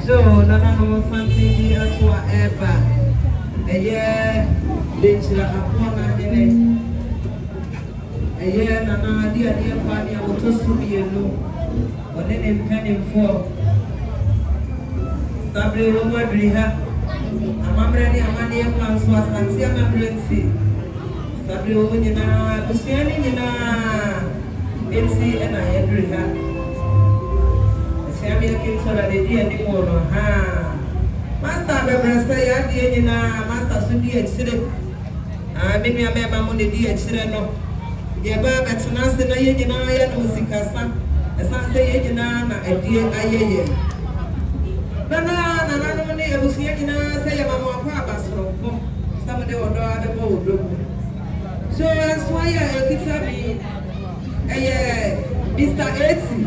So, Nana Asante Wiamoase, a year, Danger upon a year, Nana, dear Fanny, I will toast to be a low, or then in penny for Sabri Roma Driha. I'm ready, I'm on the plans was until I'm ready. Sabri Omina, Busianina, MC, and I agree her. I'm looking for the idea anymore. Master, say, I did Master Sudi accident. Maybe I made my money, the accident. Yeah, but that's an answer. I am music. As I say, a dear, I hear. Nana, I was here. Say, I'm more papa. Somebody will draw the boat. So that's why I tell me, Mr. Etsy.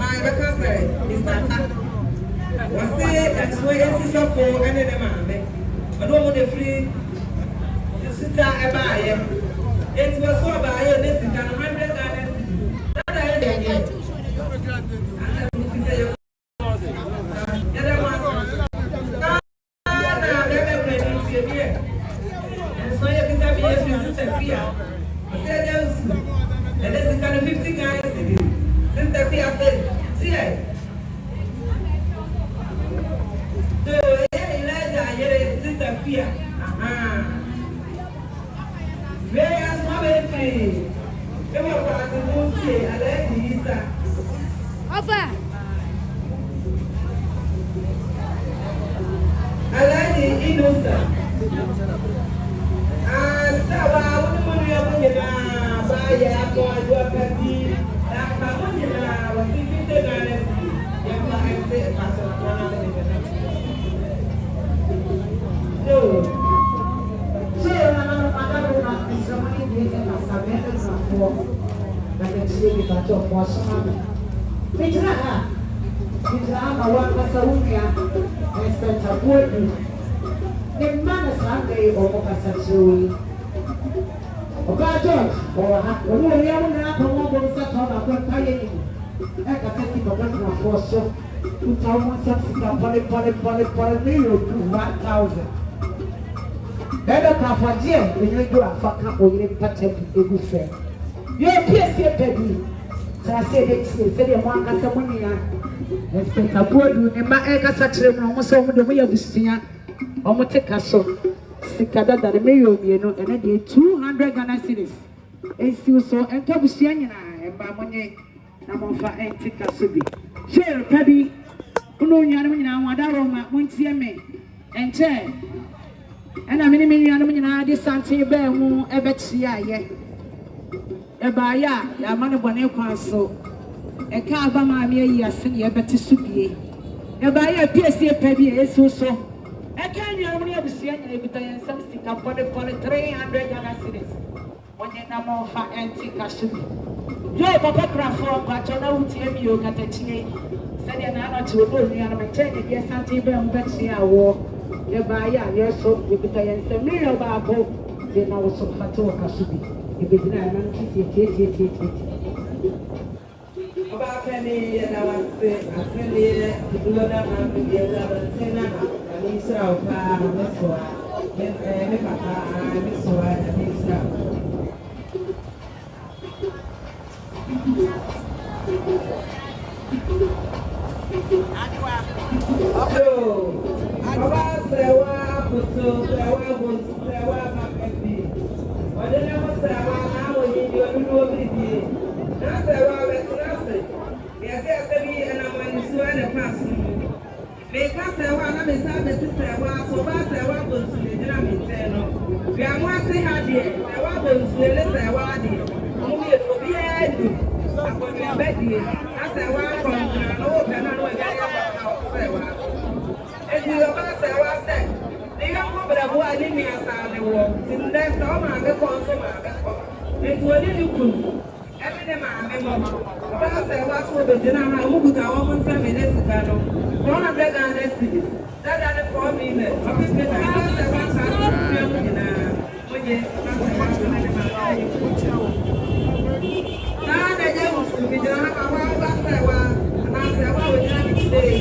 I recover Mr. Was there that's why it's for any man. I don't want to free sit down and buy it. It was for buy it, this is $100. And so you can tell me if you sit here. And this is kind of 50 guys. Sister Pia said, see it. So, Elijah, Sister Pia. Where is my baby? Come on, Pastor Moshe, I like the Easter. Offer. I like the innocent. Sawa, what do you want to buy? I go and do a party. Better for Jim when you do a fuck up or you patent a good friend. You're a PSA baby. So I said, it's a one got some money. And spent a board in my egg such a almost over the way of the senior. Almost take us so sick than the mayor, you know, and I did 200 Ghana cities. And still so, and Tobusian and Bamone, I'm on for Antica-Subi. Sure, Pebby, who know Yanamina, Wadaroma, won't see me. And chair. And I'm in a million this Asante Bear won't ever see yet. A buyer, a man of 1 acre so. A car by my year, send a better soup. A buyer, PSA Pebby is so. I can't hear the Sian and some stick up for the 300 Ghana cities. When you know more for Antica-Subi. Joe Papa Crawford, but you know, you got a tea. Said an hour to go near my chain, yes, Asante Bear, Betsy, I walk. The buyer, yes, so you could say, and some real Bible, then I was so fat to Kasubi. If it didn't, about Penny, and I was saying, I tell you, to do that, and to be another tenor, and he's out, and that's why. And Papa, and this why, and he's out. Sewa puto, sewa buntu, sewa maketi. Odene mo sewa na wo yi yo ndu obibi. Na sewa betrase. Yase asebi na mani suwa na pasu. Me ka sewa na me sa be sewa, so ba sewa buntu le dina me teno. Bi amwa se ha de, sewa buntu le sewa de. Mu ye obi edu. Akoni abedi. Na sewa ko na no be na no ga ya sewa. And you are say, what's that? They don't come with a boy in me as I walk. Since then, some are the consumer. It's what you could. Every day, my member. But I say, what's what the dinner? I will go to our woman family. This is one of the Ghana cities. That are the 4 minutes. I say, what's that? When you now, they don't be done. I say, well, and I say, well, we done it today.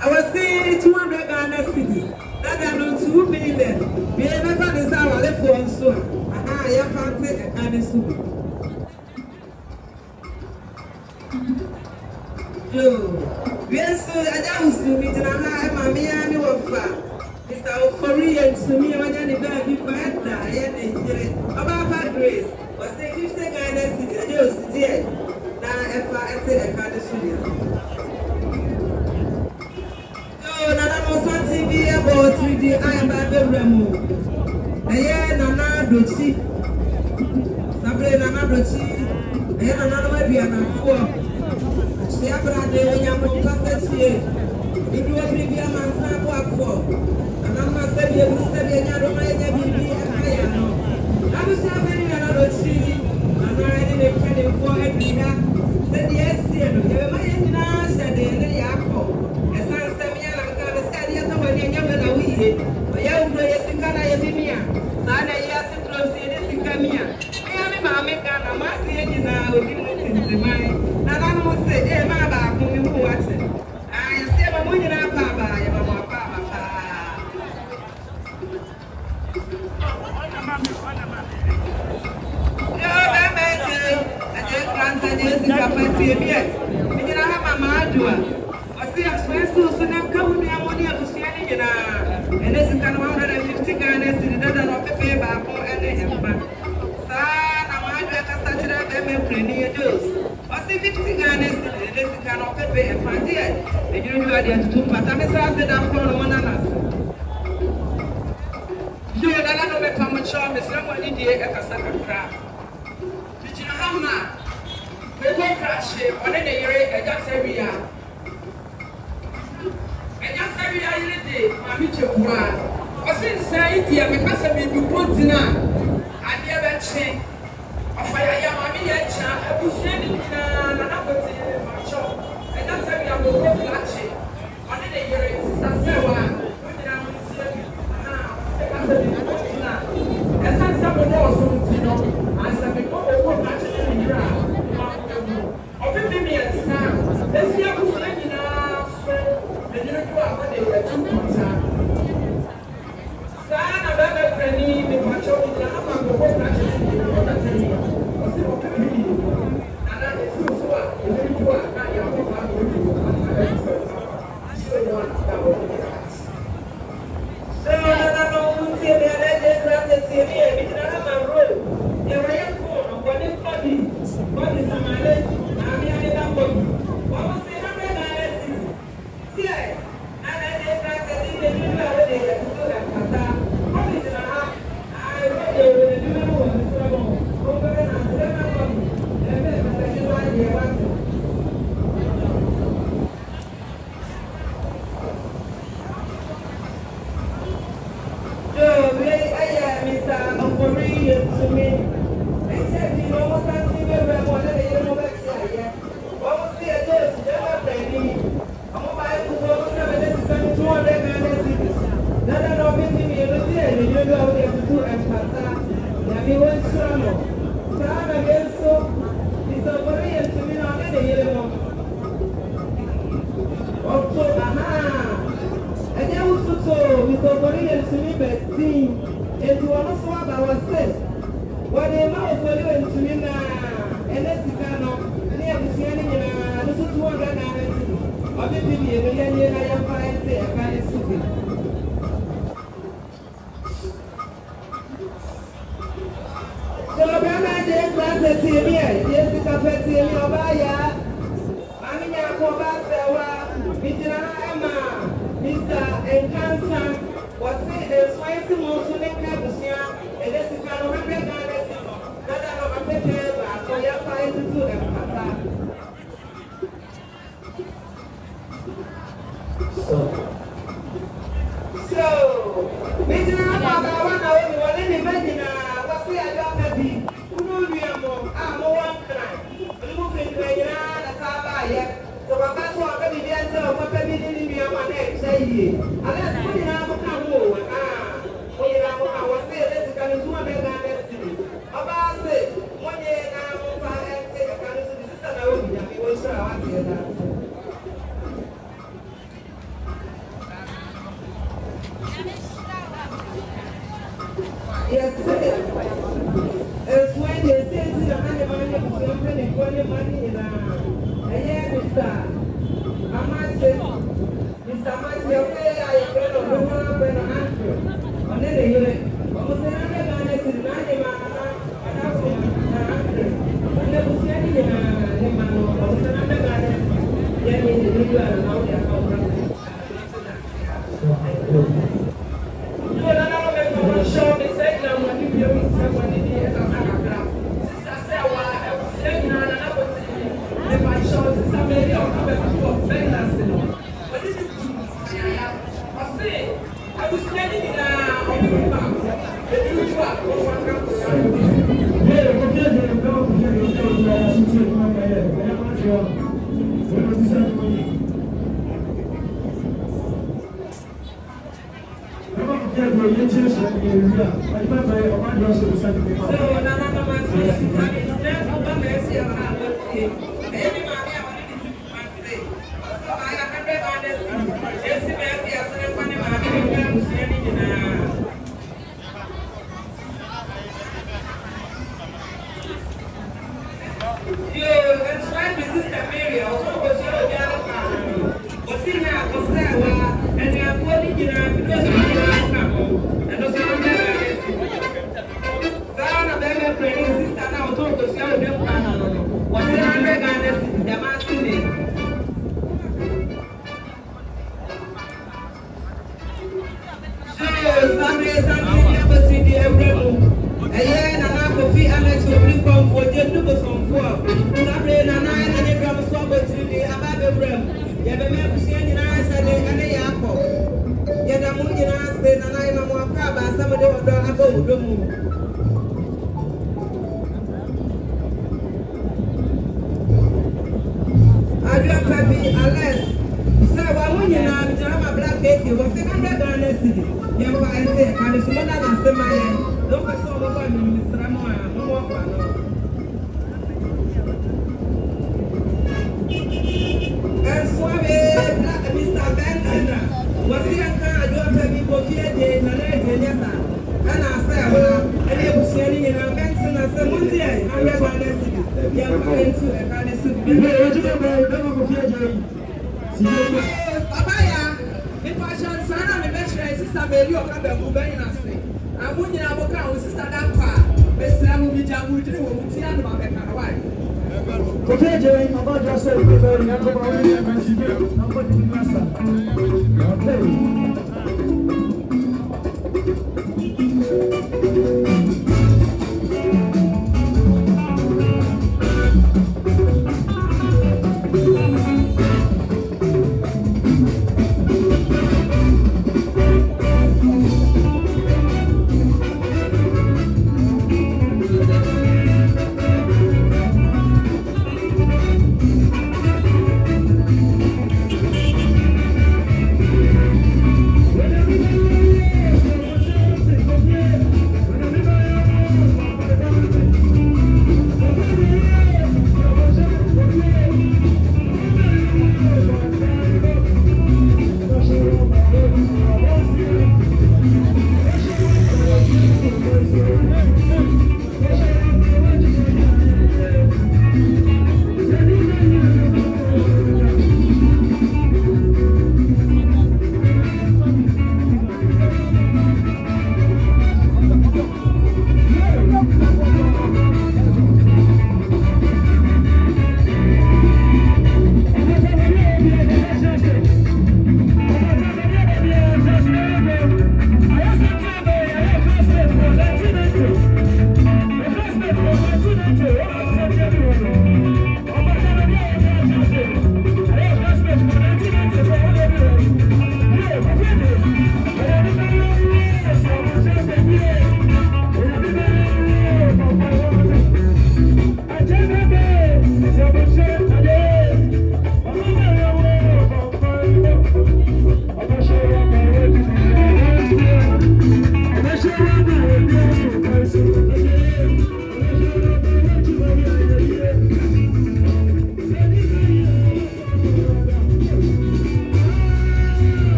I was saying 200 Ghana cities. That are not 2 million. We have never decided what left for so. Aha, I have found it and it's so. Yes, I was to meet and I am a Miami of Mr. Korean to me when any baby quiet. I am about Grace was saying 50 Ghana cities. I just did. Now, if I say a card is TV about 3D, I am by the Remo. Nana Dochi, Sabrina Dochi, another way and 4. She have a day when you're from Castle. If you are maybe a man, I'm 4. And I'm not saying you will study another way, maybe I know. I was having another TV, and I didn't tell you for it. Said yes, you have my engineer, said the Yako. And this is kind of 150 Ghana cedis that are not paid by 4 and a half. I'm started at them plenty those. I see 50 Ghana cedis, this is kind of pay a fund here. And you do it to 2 but I'm sorry that from one another. You don't know what I'm sure Miss Ramani dear a Casaka crab. Did you know how much? We will crash it on any area at Gyasiwaa. Every day, my mutual one. I said, say, dear, because I may be good dinner. I never change. Of I am a million child, I was standing in another my shop. And that's why I will go flashy. On the year, it's a fair one. As I said, also, you know, I said, before we go back to the ground. Of 50 minutes now, let's see how we're standing now. And you know what they were too concerned. Son of a friend, the macho in the hammer, the whole nation, or that's a year. Or see what can be. And that is so what you really do. Now you're going to so you want that will be nice. So I don't see the legend that the city, because I have a road. You're right for what is body. What is a man? I'm here in that body. What was the yeah, and I did that. I didn't know what they were doing. What is it? I read the new one. Over and under my body. And then I did what they wanted. So, I Mr. Ofori to me. They said, you know, what's that thing where I wanted to hear over here? What was the address? Never pay. Mr. Encancer was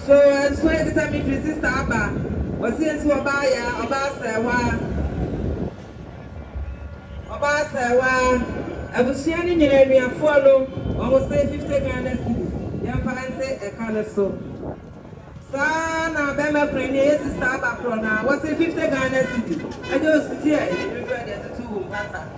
So, and so every time if your sister Abba was here to Obasawa, I was sharing in area follow almost 50 Ghana cities. Young Palante, a color so. Sana Bema Premier, sister Abba Prona, was 50 Ghana cities. I just sit here in the river at the 2 matter.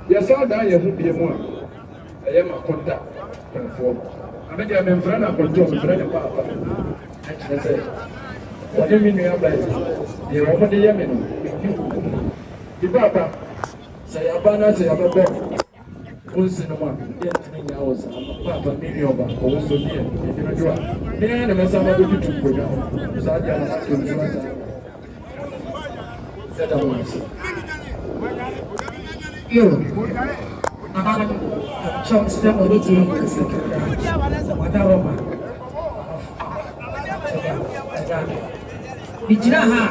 Yes, I die. You be more. I am a contact. I mean, I'm in front of control, friend of Papa. I say, what do you mean you have like? You're over the Yemen. The Papa say, Abana say, I'm a boy. Once in a month, yet 3 hours. I'm Papa, maybe over. Also, dear, if you do it. Then I'm a summer to go down. So I can't do it. Set up once. You, church them already Wadaroma. Bijira ha,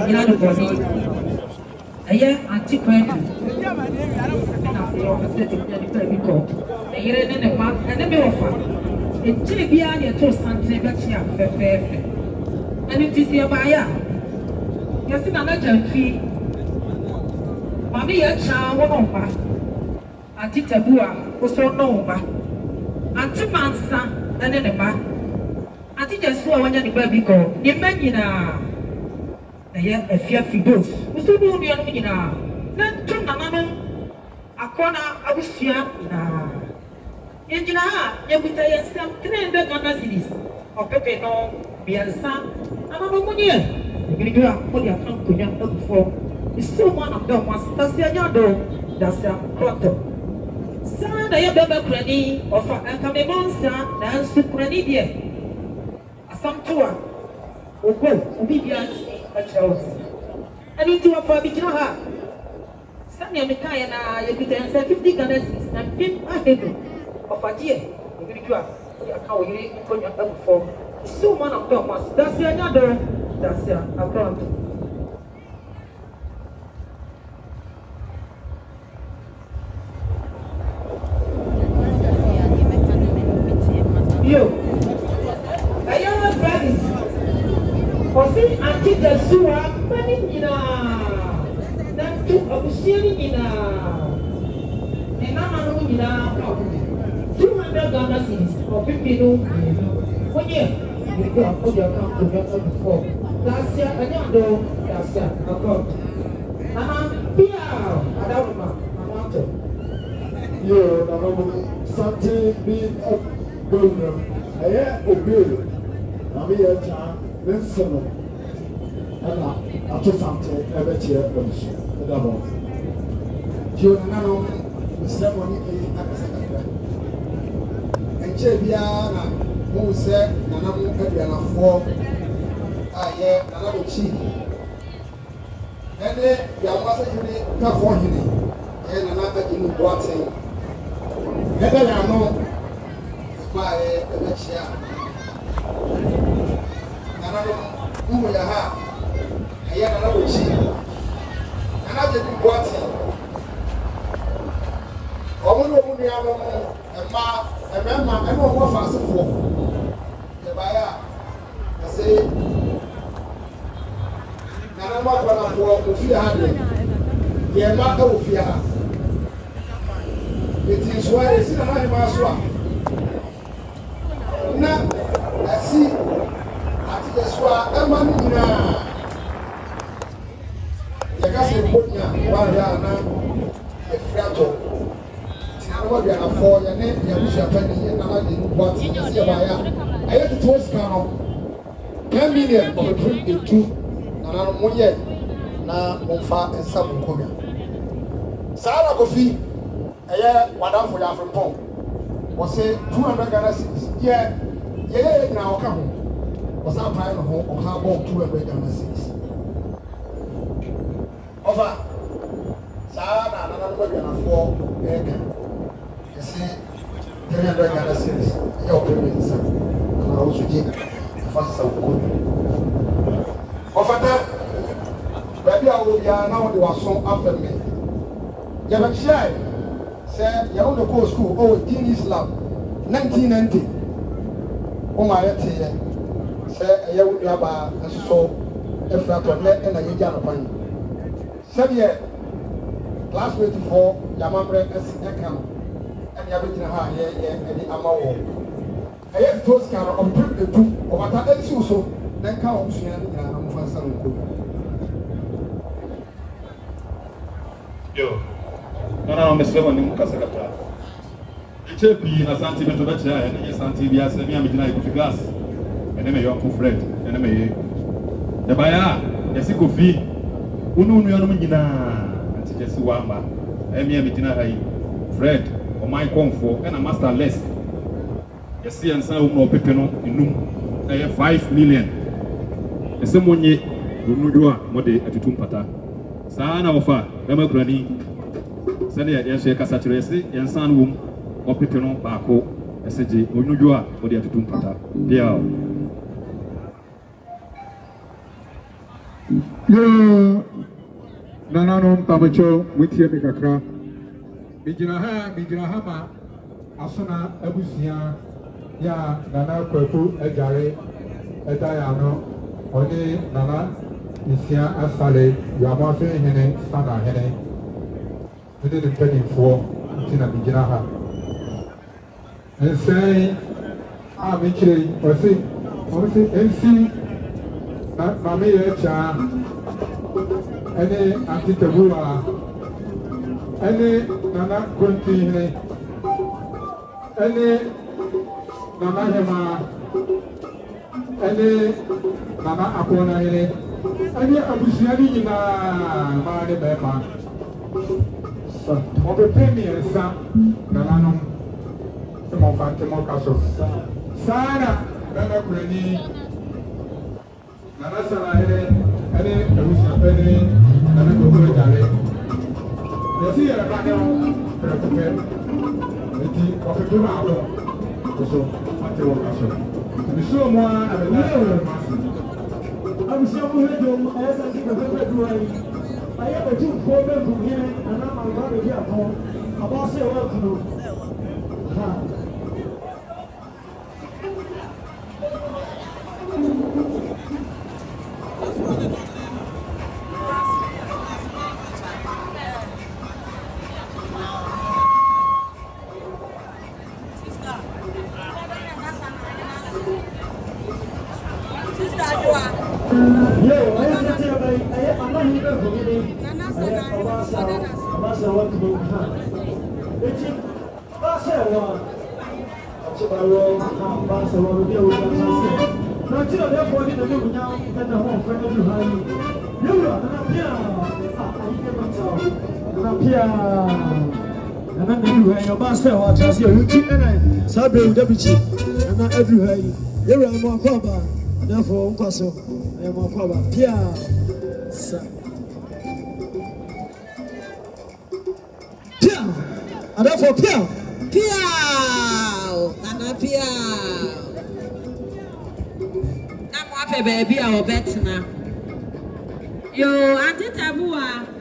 ina do body. Eye anti kwedu. Na for facility the people. Eye ne ma, ene be ofa. Ejire bia na to santre be chia fefefe. Ene tisi e ba ya. Yesi na na jamfi. Mami ya cha wono ba. Anti tabua, oso no ba. Anti mansa, ene ne ba. Anti Gyasiwaa wanya ni baby ko. Ni manyina. Na ya afia fidos. Oso no ni anu nyina. Na to nanano akona abusua na. Engine, you put yourself 300 Ghana cities. Or Pepe no, be a son. I'm a woman here. You do have put your account to your before. It's still one of them was that's the other. That's the quarter. Son, I have a cranny of a coming monster, that's the cranny dear. Some tour. Oh, good, obedience at Chelsea. I need to offer the Jaha. Sunny and Mikaya, you could answer 50 Ghana cities and pin a head of a dear. You do have how you put your before. It's still one of them was that's the other. That's the account. Yo, I am a friend. Osi anti Gyasiwaa, mani nina. Nantu abusiani nina. Enama no nina. 200 Ghana cities or 50 no. When you go and put your account together before. Last year, I know last year, account. Here, I don't remember. Yo, I know something being up. I am obeyed. I mean, a child, listen, and I took something every year. You know, the ceremony is at the second. And Chebiana, who said, Nanamu Kabiana 4, I am another chief. And then Gyasiwaa unit, tough for him, and another in Watson. And then I know. By a lecture. Another who will have a young another chief. Another big water. A man, I know what fast for. The buyer, I say, Nana Mapana for Ufia, Yamaka Ufia. It is why it's in a man. Na asi ati Gyasiwaa ema ni na yaka se ponya wa ya na efrato tina no bia na fo ya ne ya busia pani ya na na de but si ba ya aye to toast kan 10 million of drink into na na mo ye na mo fa ensa mo komia sara kofi aye wadafo ya afrepon was say 200 Ghana cities. Yeah, now come. Was our time of home or how about 200 Ghana cities? Over Sana, another Ghana 4 acre. You see, 300 Ghana cities. Your parents and I also did the first of good. Over that, maybe I will be now the was so after me. You have a child. Say, you know the course school, oh, in Islam, 1990. Oh, my dear. Say, you would have a so, if that were let and a young upon you. 7 years, class 24, Yamamre as account, and Yabin High, and the Amao. I have those kind of the two of what I so, then come and for some good. Yo. No, Mr. Lewan, Casacata. It's be Asante Wiamoase, and Asante Wiamoase, and I go glass. And then you Fred, and then the buyer, the sick of fee, Unumina, and Gyasiwaa, and me, Fred, or my comfort, and a master less. You see, and some more pepino in Num, I have 5 million. The same one ye, Unudua, Mode at Tumpata. Sana offer, Emma Granny. Send it, yes, a saturasi, and son womb, or pepino, barco, SG, Unudua, or the Tumpata. Yeah. Yo, Nananom Pamacho, Witia Mikakra, Mijinahama, Asuna, Abusia, Ya, Nana Kwaku, Ejare, Edayano, Ode, Nana, Isia, Asale, Wiamoase, Hene, Sana, Hene, within the penny for Tina Mijinaha. And say, Michele, or see, and see, Mamma Cha, any Antitabula, any Nana Quinty, ɛne Nana Hema ɛne Nana Akɔnayere ɛne abusua ne nyinaa maa ne bɛrima ɔbɛpɛ mmiɛnsa nananom sɛ mɔmfa ntemɔka so saa na bɛrima kurani Nana Sanahene ɛne abusuapɛni Nana Kokoro Gyare yɛsi yɛrɛ ba ne ho pɛrɛpɛpɛ eti ɔfɛpɛ mu abɔ nso ate wɔ ka so nsuo mu a na bɛda ɛwɔ mu ase abusua mu hɛ dwom ɛyɛ sɛ nti pɛpɛpɛ duwa yi ayɛ otumfoɔ bɛnkumhene anaa malba bɛdi akɔ abɔ sɛ ɛwɔ akuno ha baby, our better yo, Auntie Tabua.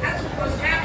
That's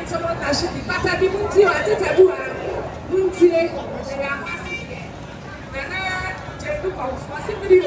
someone that should be better be Munti or Tetabua, Munti, and I just look out for simply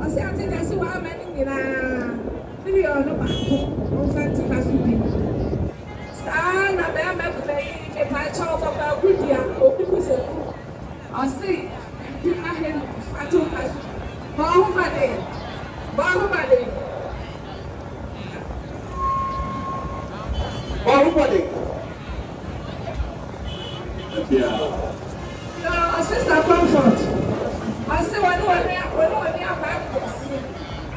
Asante Gyasiwaa mani nyina million no baako Asante kasubi na me me e pa cha of ba gudia okuku se asi ti ahen fatu kasu ba hu bade yeah sister comfort I say one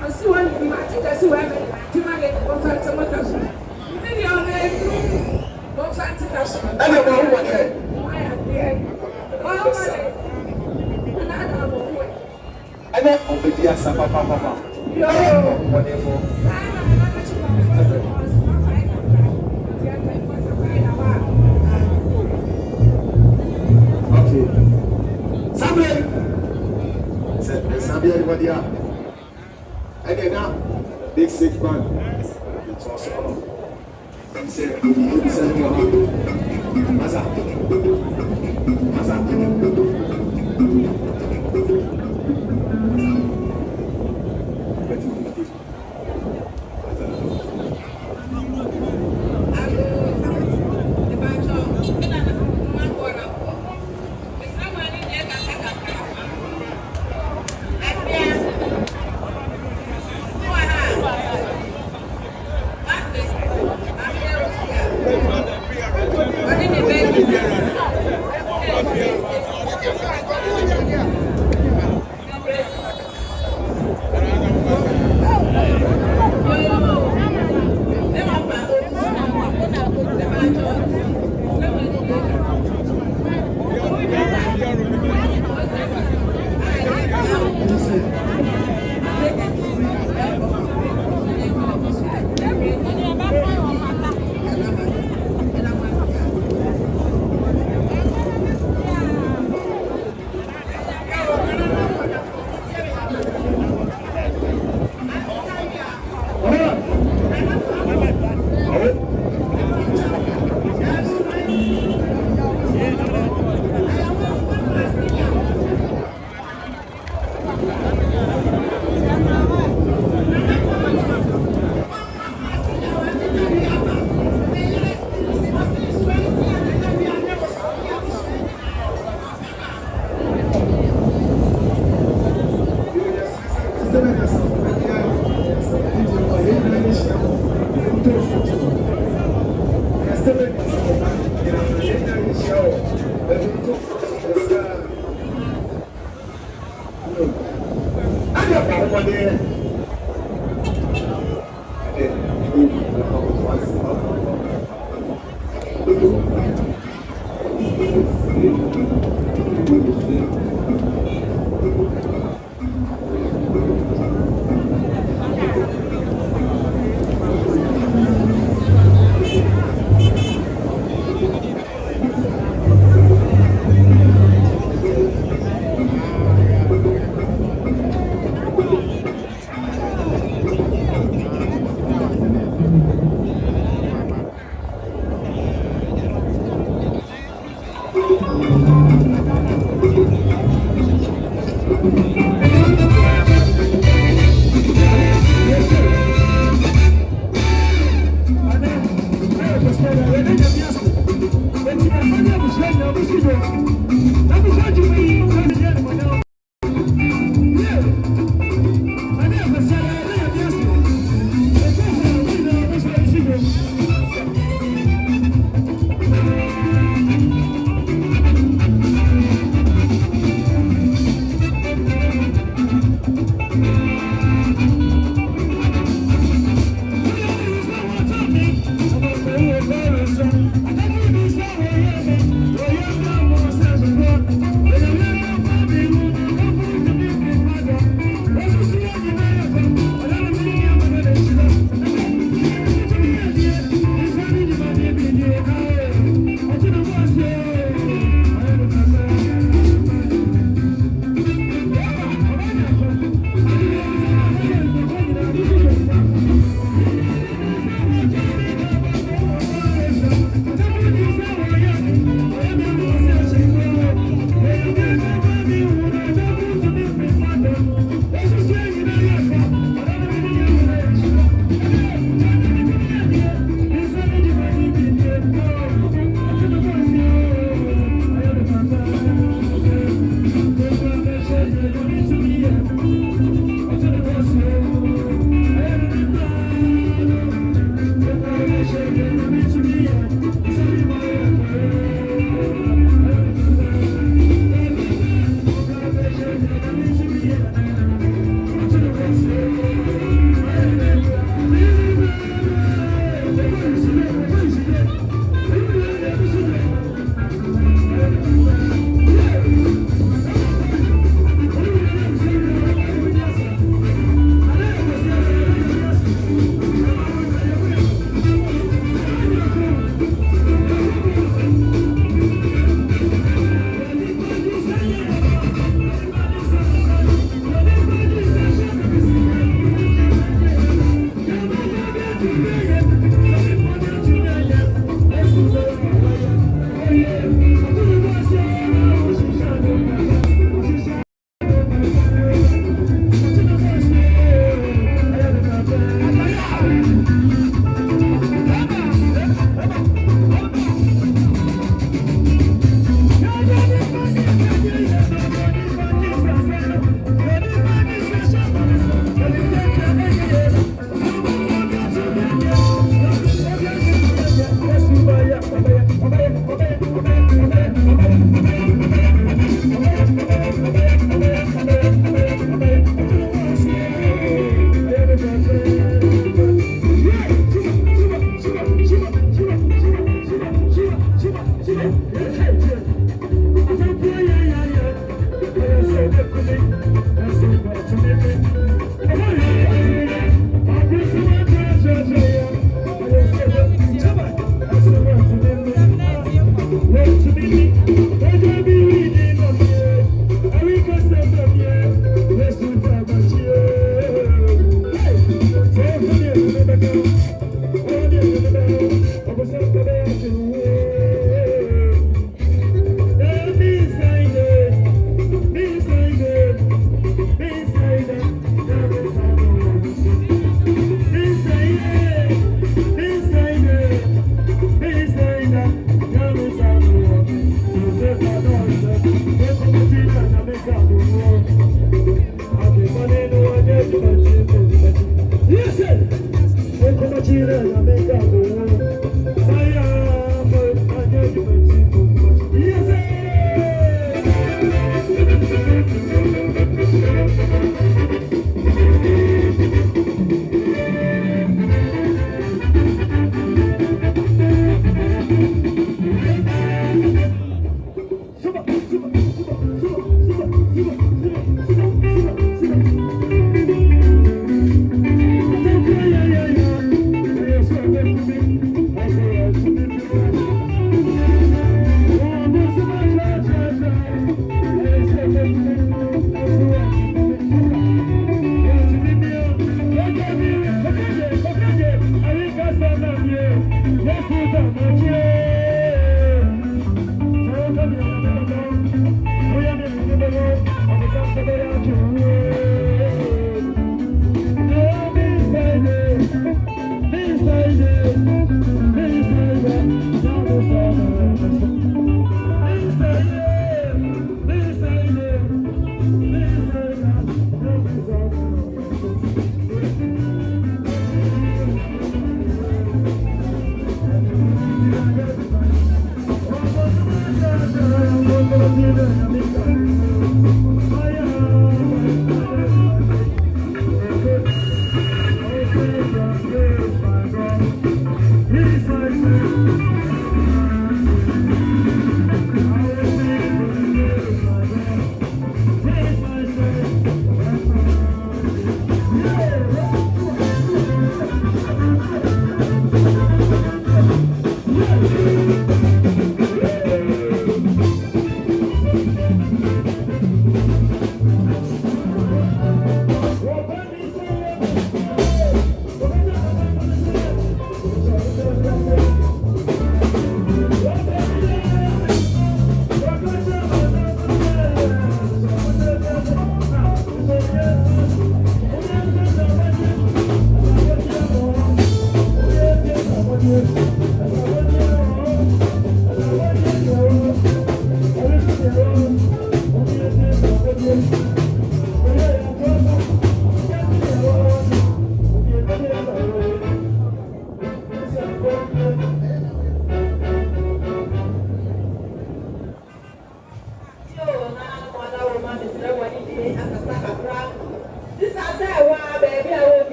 I see one in my teacher, see where to my one fancy motor. Maybe I'll make one fancy cash. And the one one day. Why are they? Another one. And then over the Asaba Papa. Yo, wonderful. Okay. Samuel. Samuel, what do you have? And then now, big 6 man. It's also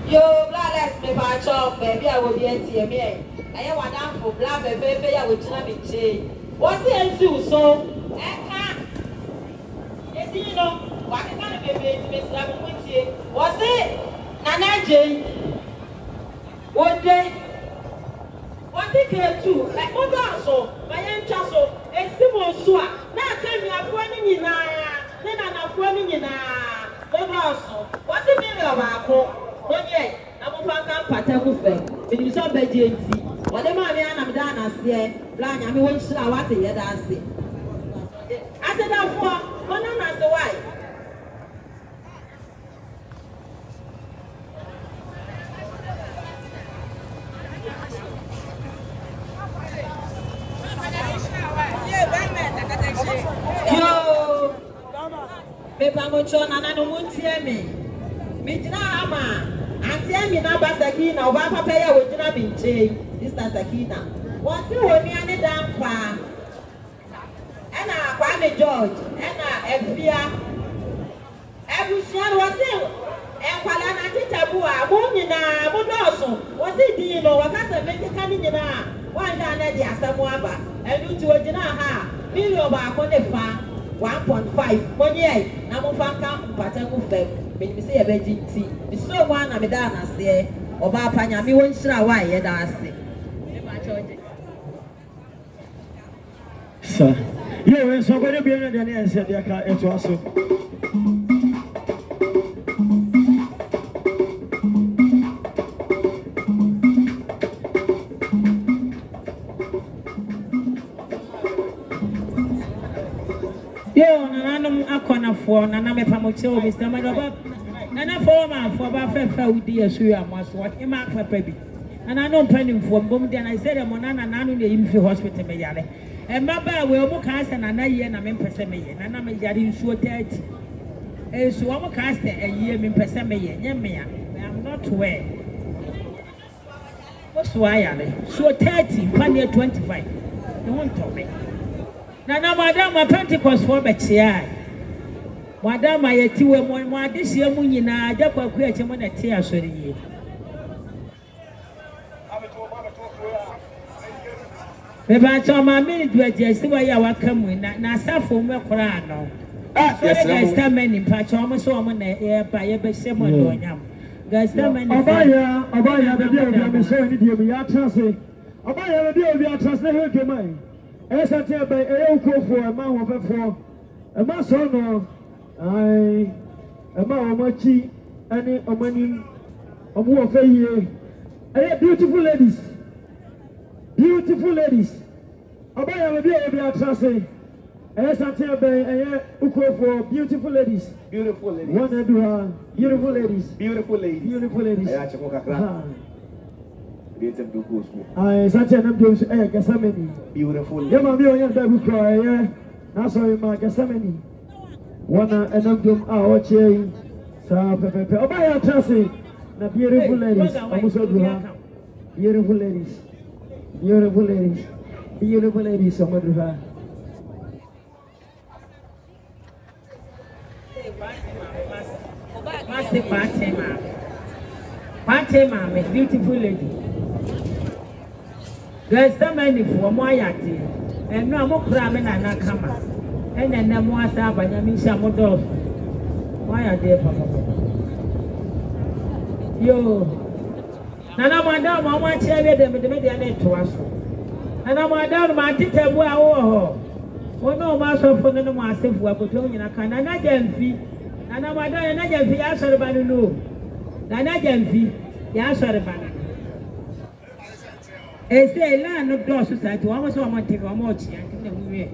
Yo, black me by chop, baby, I will be at TMA. I want down for black baby, I will try to say. What's the answer? So, you know, what kind of baby Miss Lavin with you? What's it? Nana Jane. What day? What they care to? Like what also? My young Chasso, a simple swap. Now came me up running in then I'm running in what also? What's the meaning of our call? One day, I'm a fan pattern with you saw Betty. Whatever I'm done as there, blind, I mean, what should I want to hear that say? I said, I'm for. One as the wife. Yo, Papa Mochon and I don't hear me. Midnama, and tell me now, Basakina, or Papa Paya would not be changed. This is Sakina. What you want me on the damn farm? And Kwame George, and Fia. Everyone was ill. And while I did Tabua, Monina, Monoso, was it Dino, or Casa Mexicanina, one down at the Asamuaba, and you to a dinner, Milo Baconefa, 1.5, 1 year, Namofa Camp, Patamu Feb, when you say a veggie tea. It's no one of Medana say, or Bapanya, me won't show why you'd ask it. Sir. Yo, so going to be in the answer, dear car, it was so. Yo, Nanam Akona for Naname Pamocho, Mr. Madaba, and a former for Baffa with the Gyasiwaa what a mark for baby. And I know penny for Bum, then I said, Monana Nanu in the Infi Hospital, Mayale. And Baba will cast and a year and a member Semi, and I'm a Yadin Sure 30. A swamp cast a year in Pesame, Yamia. I'm not aware. What's why are they? Sure 30, 25. You won't tell me. Now, Madame, my Pentecost for Betty. Madame, I had 2 more this year, Munina, Japa create him on a tear. Sorry. If I saw my minute, Gyasiwaa welcome with Nasa for Mercrano. Yes, I stand many patch almost on the air by a best someone. Abaya, the deal of the show, we are translating. Abaya, the deal we are translating. As I tell by a for a man of a mason, a machi, and a money of warfare. Beautiful ladies. Beautiful ladies. Abaya, the deal we are translating. As I tell by a for beautiful ladies. Beautiful ladies. One and two, beautiful ladies. Beautiful ladies. Beautiful ladies. I actually walk around. I such an abuse, Gyasiwaa. Beautiful. Yeah, my million baby cry, yeah. That's why my Gyasiwaa. One and our chain. So, Pepe, oh, my Chelsea. The beautiful ladies. Beautiful ladies. Beautiful ladies. Beautiful ladies. So much of her. Party, beautiful lady. There's so many for my yachty, and no more cramming and not come out. And then no more Saba, Yamisha Modov. Why are they, Papa? Yo, Nana, Madame, I want to tell them the media to us. And I'm down my ticket. Well, no, Master for the Master for a Cotonia, and I can fee. And I'm down another fee, I saw the banana. Nana Jamfi, Gyasiwaa. It's a land of glass society. Almost one more take a mochi and the way.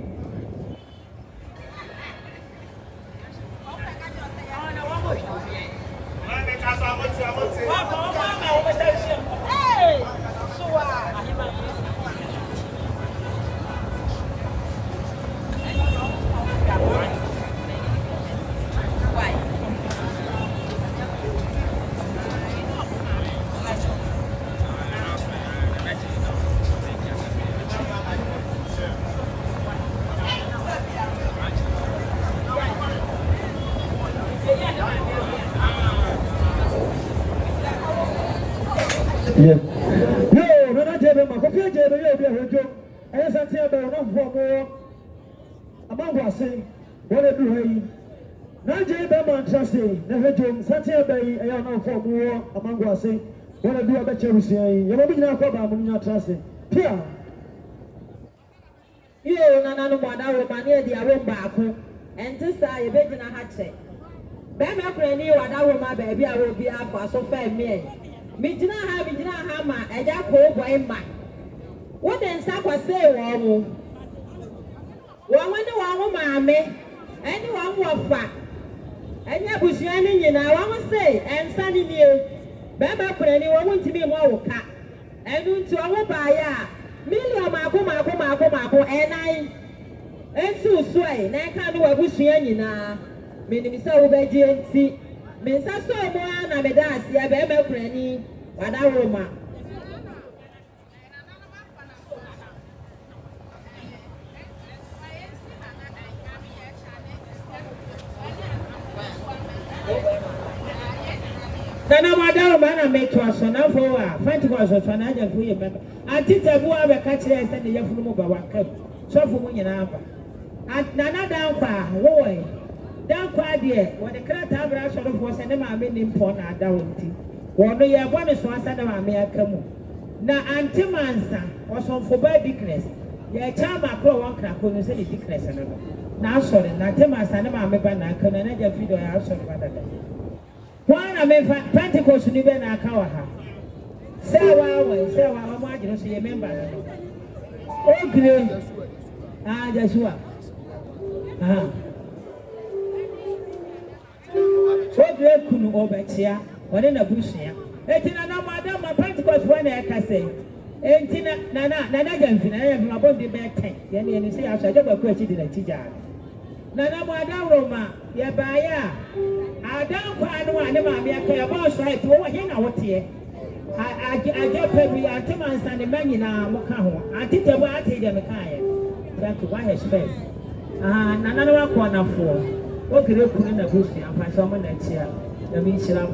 Yeah. No, when I tell them, I feel Jay, as I tell them, I'm for among us saying, what I do here. Now, Jay Bama Trusty, never do Satya Bay, I am not for more among us saying, what I do about Jerusalem. You will be now for Bama Trusty. Pia. You Nana Mwana, Romania, the Arum Baku, and to say a bit in a hatchet. Bama Cranny, what I will my baby, I will be up for so fair me. Me did not have my a jack hole by mine. What then Sapa say, Wamu? One wonder, mammy, anyone will fat. And your bush yanning, and I want to say, and standing here. Baba could anyone to be more cat. And to our buyer, Millia Marco, and I. And so sway, and I can't do a bush yanning now. Meaning so obedient. Mensa so mo na medasi ya be mekrani wada roma Nana wada roma na meto aso na fo a Pentecost so na aja fu ye member atita bu a be ka kire se ne yefunu mu ba wakam so fo mu nyina ba nana dan kwa wo Dan Quadia, when the Crata Brass of was and the mammy named Pona Downty. One day I want to swan and my mare come. Now, Auntie Mansa was on for bad dickness. Your child, my crow, one crack when you say dickness. Now, sorry, not tell my son and my banana can another video house of other day. One I made Pentecost in even a cow. Say, well, I'm watching to see a member. Oh, great. Gyasiwaa. Oge kunu obechia, one na bushia. Etina na madam ma Pentecost one e ka say. Entina nana jamfina na yefima bon de be 10. Ye say after je ba ku achi di na tija. Nana madam Roma ye ba ya. Adam kwa anu ane ma me aka ya ba so it wo he na wote. I get baby antimansa ne manyina mo ka ho. Antitebo ate de me ka ye. Thank you. Why space? Nana wa kwa na fo. Ogere kunu na busi ampa so mo na chia. Na mi chira.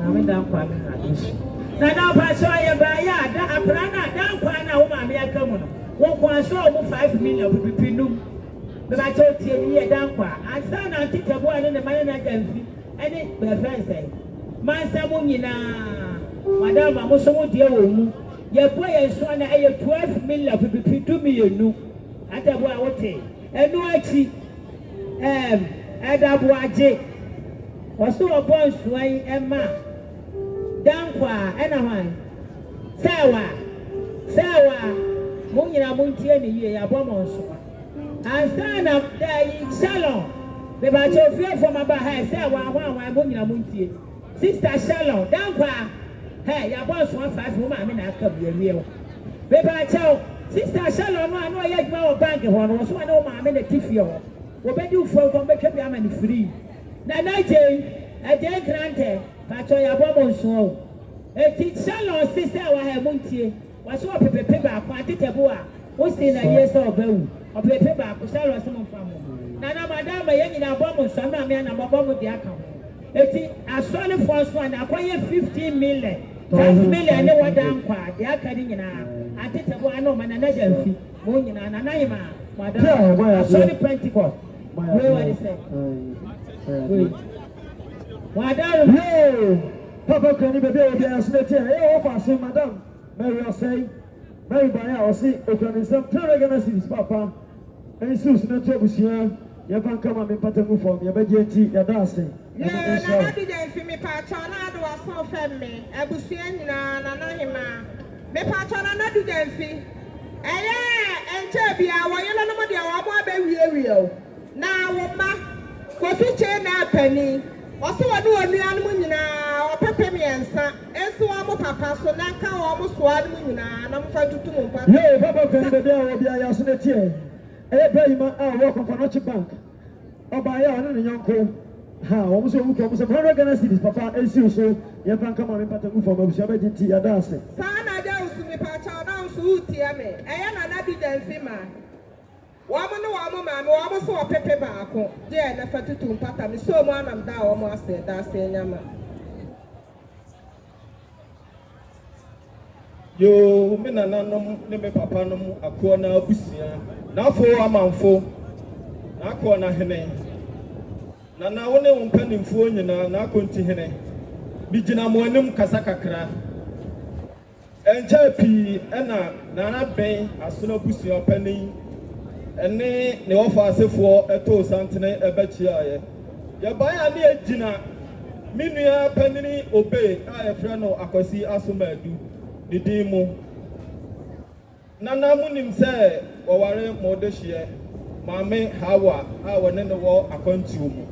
Na me dan kwa me na busi. Nana pa so ye ba ya da aprana dan kwa na wo ma me aka mu no. Wo kwa so mo 5 million pipinum. Be ba cho tie ni ye dan kwa. Asa na antitebo ane ne mane na jamfi. Ene be friend say. Mansa mo nyina. Madam amoso mo die wo mu. Ye bo ye so na eye 12 million pipinum ye nu. Atabo a wote enu achi edabo aje oso obon suan ema dankwa ena hwan sawa mo nyina mo ntie ne yie ya bo mo nso ansana dai shalom be ba cho fie for ma ba ha sawa hwan mo nyina mo ntie sister shalom dankwa he ya bo so 5 mo ma me na aka biawie be ba cho Sister Shalom no ya gba o bank ho no so na o ma me na tifie ho wo be di ufo ko be twa bi ama ni free na je e je grante pa cho ya bo mo nso e ti Shalom sister wa ha muntie wa so pepepe ba ko atitebo a wo si na yes o ba wu o pepepe ba ko Shalom so mo fa mo na madam ye nyina bo mo nso ma me na bo mo di aka ho e ti asole for so na akoye 15 million 5 million ne wadan kwa di aka ni nyina atitebo ano mana na jamfi mo nyina na na yima madam sorry Pentecost we what say madam hey papa kan ni bebe obi asmete e offer say madam Mary say Mary baya o say organism Telegana series papa en sus na tobusia ye ban kama me patamu form ye be jenti ye da say na na di jamfi me pa cha na do aso fem me abusia nyina na na yima me patana na du jamfi enche bia wo yelo no mo de wo mo abewie o na wo ma ko fi che na pani o so wo no anu mu nyina o pepe me ensa enso wo mo papa so na ka wo mo so anu mu nyina na mo fa tutu mo papa ye papa kan be dia wo bia ya so na tie bayi ma wo ko no chi bank oba ya ono ne nyonko ha wo mo so mu ko mo so Ghana cities papa ensi so ye ban kama me pata mu fo ma busia be jenti ya da ase me pacha na nso utia me na di jamfi ma wo mo no wo mo ma me wo mo so pepe ba ko je na fatutu mpata me so mo anam da wo mo ase da ase nyama yo me na nanom ne me papa nom akọ na abusia na afọ amanfo na akọ na hene na wo ne wo mpanimfo nyina na akonti hene bi gina mo anim kasa kakra enjepi ena nana ben asono busia pani ene ne ofa asefo eto santene ebechia ye baya ne agina minua panini obe a ye frɛ no akwasi asomadu didimu nana munim sɛ wɔware modehye maame hawa a wɔne ne wɔ akwantuo mu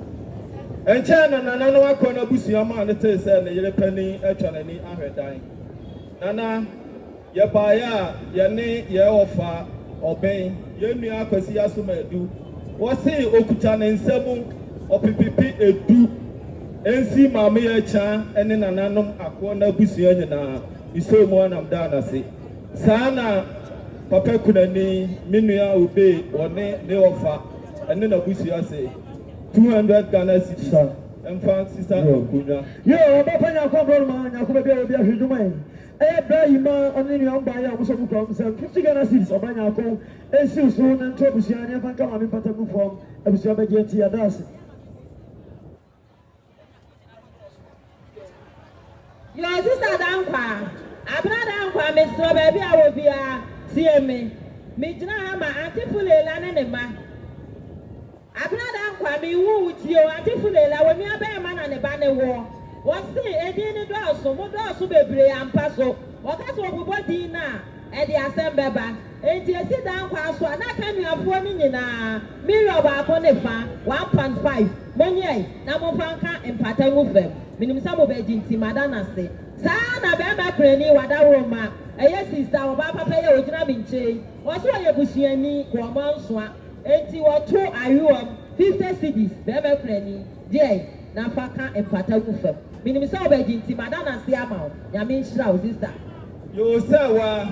enche na nana no akɔ na busia ma ne te sɛ ne yere pani atwa nani ahwedan nana ye baya ye ne ye ofa oben ye nua akwasi asomadu wo se okuta ne nsɛm opipipi edu ensi maame ye cha ene nananom akɔ na busia nyina iso mu anam da na se sana papa kunani minua obe one ne ofa ene na busia se 200 Ghana cedis emfa sister okunya yo papa nya ko bro ma nya ko be obi ahwedwuma bayi ma oni ni on baya mo so mu kom se 50 Ghana cedis obanya ko esi so na nto busia nya fa kama me pata mu form abusia be genti ya das yo sister dankwa abra dankwa me so ba bi awo bia tie me gina ha ma antifulela ne ma abra dankwa me wu tio antifulela woni aba ma na ne ba ne wo wo se edi ni do so mo do so bebre ampa so wo ka so obubo di na e di asem beba enti esi dan kwa so na ka nuafo ni nyina million ba ko ne fa 1.5 monye na mo fanka empata mu fam minim sa mo be jinti madana se sa na be ma krani wada roma eye sister wo ba papa ye ogina binche wo so ye busuani ko mo nsoa enti wo to ayuom 50 cedis be ma krani je na faka empata mu fam minim sa wo be jinti madana se ama ya me nshira wo sister yo say wa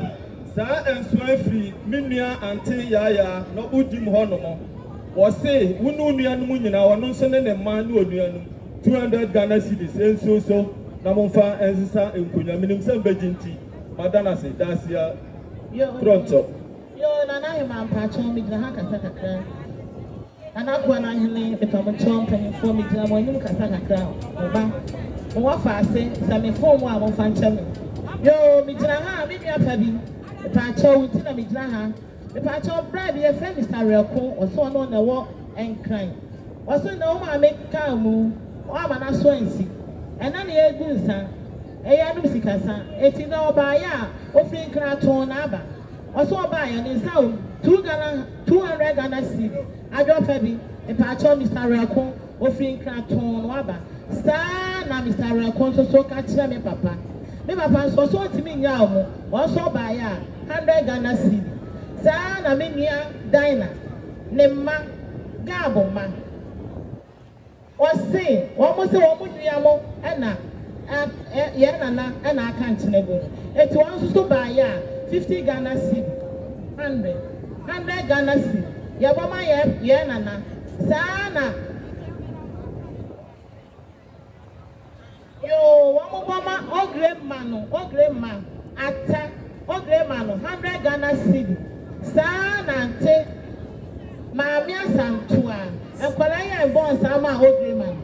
sa enso free minua ante yaya no udim ho no mo wo say wunu nuanum nyina wo no so ne ne man ne onuanum 200 Ghana cedis enso so na momfa ensisa enkonya minim se mbejinti madana se dasia pronto yo na na hima mpacho mi gina ha kasa kakra ana kwa na hene betam chompen for mi gina mo nim kasa kakra oba mo fa ase sa me phone wa mo fa ncham yo mi gina ha mi bia pa bi mpacho wuti na mi gina ha mpacho bribe ye friend Mr. Reko oso no na wo enkran oso na o ma make kamu o ama na so ensi ena na egu nsa eya no sikasa eti na oba ya ofri nkra ton na aba oso oba ya ni nsa 200 Ghana cedi ajo fa bi mpacho Mr. Reko ofri nkra ton no aba star na Mr. Reko so ka kire me papa so timi nya omo oso oba ya 100 Ghana cedi sa na me nia dina ne ma gabo ma Wase, almost a woman, Yamo, Anna, Yanana, and I can't never. It wants to buy 50 Ghana cedi, 100 Ghana cedi. Yabama, Yanana, Sana. Yo, Wamama, oh, great man, atta, oh, great man, 100 Ghana cedi. Sana, take Mamia Santua. And Palaya and Bon Sama Ogreman.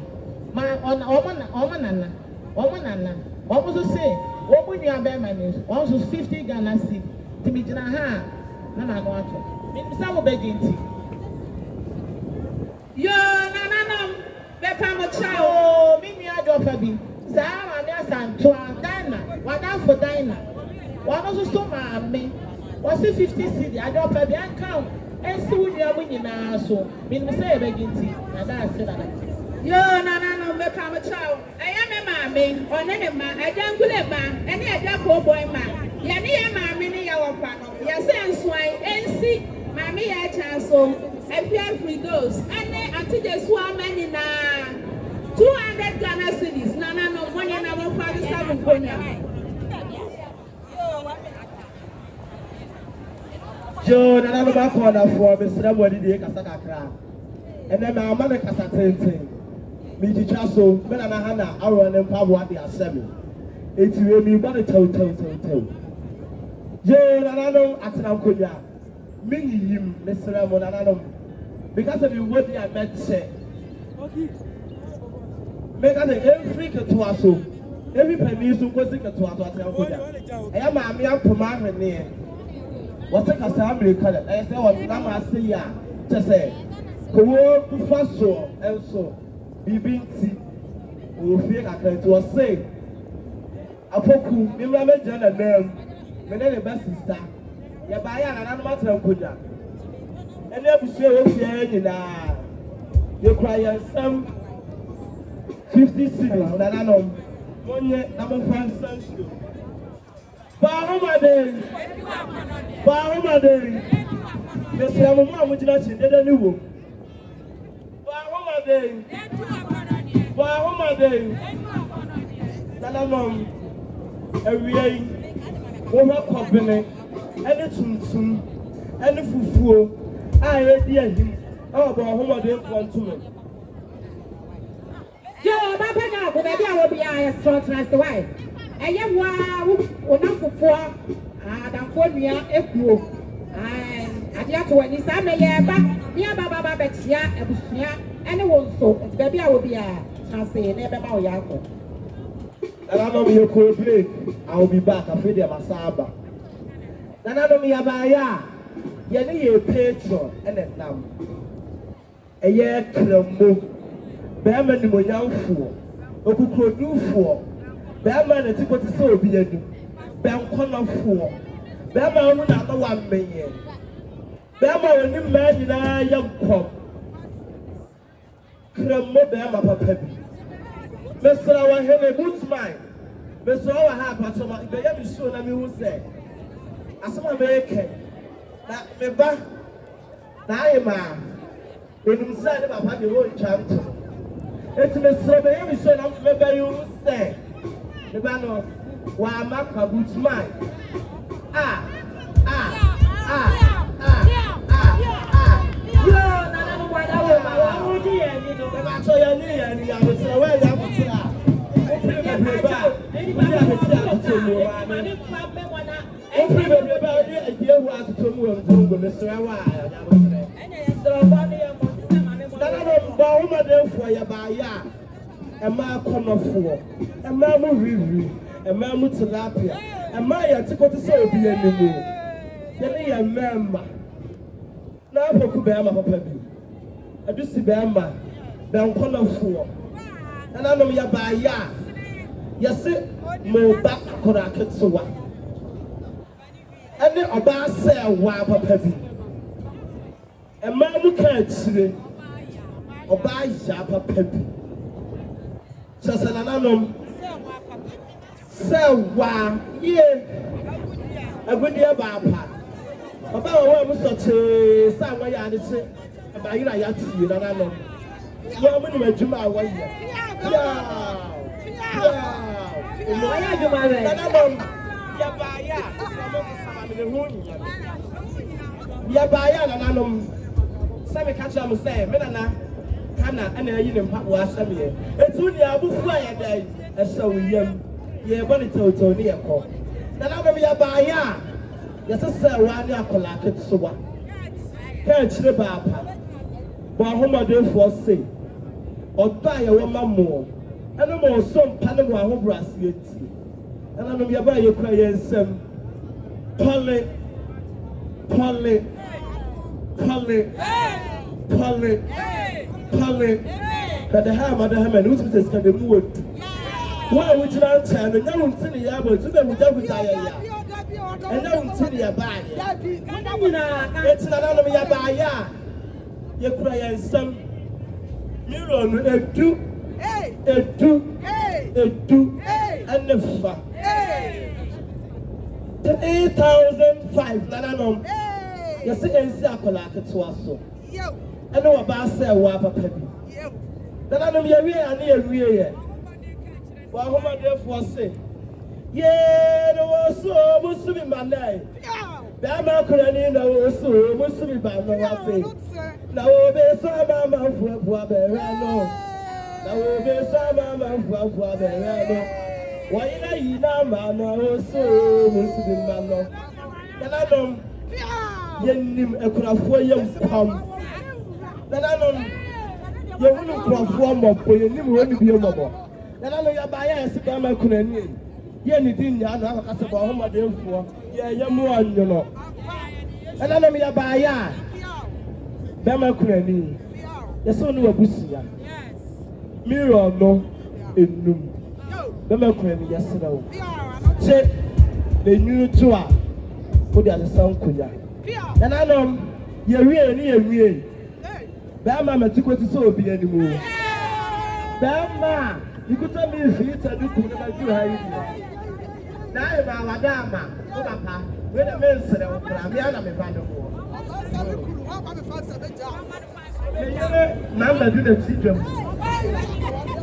My Omanana. Almost say, what would you have been also 50 Ghana cedi to be Janaha? Nana water. Some begging tea. Yo, Nanam, Beckham a child, Mimi Adopabi, Sarah Santua, Dina, what out for Dina? What also so my me? Was it 50 cedi? I don't pay the account. And so we are winning now, so mean say begging tea, and I said that. Yo, no, become a child. I am a mammy, or any man, I don't good a man, any a poor boy man. Yanni, mammy, our panel. Yes, and swine, and see, mammy, I chance so. I fear free goes, and then until the swam many now 200 Ghana cedis. No, one in our father's 7 Joe, na na ba ko na for be sra body dey kasa kakra. Ene na ama na kasa tenten. Mi titwa so, me na ha na aro ne mpabo ade asem. Eti we mi ba de tew. Joe, na no atena konya. Me yim me sra mo na no. Because of the word I met say. Make us every to aso. Every penny so go sika to aso atena konya. Eya ma me apoma hwene. What's a America? I say, what Nama say, ya, to say, Kowo Faso, and so, Bibinti, who feel I can to say, a poku, remember Jenna name, the best sister, Yabaya and another matter of Kuja. And then we say, okay, you cry some 50 cities, that I know, one year, number 5 century. Bahumade, Mr. Mama, would you not see the new? Bahumade, Nanamam, every woman company, any tum, any fufu, I hear him. Oh, Bahumade, one to me. Yo, Papa, now, maybe I will be a strong wife. Eye wa onafofo adamfo nua ekuo ade ato wani sa me ye ba nia baba betia ebusua ene wonso be bia wo bia chance na be ma wo yakọ na no me ko break I will be back after the masaba na no me ya ya ye ne ye patron ene nam eye kramo be ma ni mo yanfo okukrodufo Bama na ti ko ti se obi adu. Be nko na fo. bɛrima wo na ama wa mmenyɛ bɛrima wo ne mmaa nyinaa yɛ nkɔm kremo bɛrima papa bi mesra wa hele bootman mesra wa ha apatoma bɛyɛ me show na me hu sɛ asɛm a mɛyɛkɛ na me ba na ayɛ maa enum sɛ ne papa de wo ntwa nto eti mesra bɛyɛ me show na mɛbɛyɛ hu sɛ me ba no wa ama ka bootman yo nana no wada wo ma wa wo di yɛ ni no ba to yɛ ni yɛ ni ya mo tira wa ya mo tira o pere me be ba ni ba ya me tira ko to mo wa ni o pere me be ba ni adie wu atoto mu wa ngongo me sira wa ya mo tira ene yɛ sira ba ni yɛ mo tira ma ne mo nana no ba wo ma de fo ya ba ya e ma kɔnɔfo e ma mo riwi e ma mo tilapia e ma ya tikoto sɛ obi ya ni mu yɛ ni yɛ mɛma na apoku bɛrima papa bi adusi bɛrima bɛnkɔnɔfoɔ ɛnanom yɛ baayɛ a yɛse mo ba akɔrɔ aketewa ɛne ɔbaa sɛɛwa papa bi mmaa mu ka akyire ɔbaa yɛ papa bi kyɛ sɛ nananom sɛɛwa yie agudeɛ baapa Papa wa mu sɔkye sa wa ya ne se ba yira ya tie na no wa mu ni madwuma a wa yɛ ya mo ya adwuma re na no ya ba ya so mo sama me ho nya ya ba ya na no sa me ka kyerɛ mo sɛ me na kana ana ayi ne mpa wa asɛm yɛ etu ni abufu a yɛ dai ɛsɛ wo yam yɛ bɔ ne tawtaw ne yɛ kɔ na no ya ba ya yɛsɛ wa ne akɔla aketewa ka akyire baapa bɔ ahomadenfoɔ se ɔdɔ a yɛwɔ ma moɔ ɛne ma ɔsɔ mpa ne mo ahoborɔ aseɛ tie ɛnanom yɛba a yɛkura yɛn nsɛm pɔle kɛde ha amada ha ma ne wotumi sɛ sika de mu wɔdu wo a wogyina nkyɛn no nya wo nti ne yɛ abɔ nti na wogyagogya yɛyɛ ɛnɛ wo nti ne yɛbaayɛ ɛti nananom yɛbaayɛ a yɛkura yɛn nsɛm million no edu ɛne fa 3,500 nananom yɛsɛ ɛnsi akɔla aketewa so ɛne wɔbaa sɛ ɛwɔ apapa bi nananom yɛwie a ne yɛwie yɛ wɔ ahomadenfoɔ se yee no so musumi manai bɛrima akorani na so musumi ba no wate na wo be so mama fuafua bɛrɛ no na wo be so mama fuafua bɛrɛ no wɔyina yi na ma no so musumi ma no nananom yɛnim akurafoɔ yɛm pam nananom yɛhunu nkurɔfoɔ mmɔbɔ yɛnim wɔn ne bio mmɔbɔ nananom yɛbaayɛ yɛse bɛrima akorani yɛ ne din nya na akasa ba ahomadenfoɔ yɛ mu anwono ɛnanom yɛ baayɛ a bɛma kurani yɛsɛ ne wabusia mirror no enum bɛma kurani yɛsrɛ wo kye na nwunu to a wode asesa nkonya ɛnanom yɛwie ne yɛwie bɛma matikoti sɛ obi anim o bɛma ikuta mi fita duku ne baju ha yi na e ba wadama o papa we na me nsere o kra me ana me ba no ho na mba du na tidwam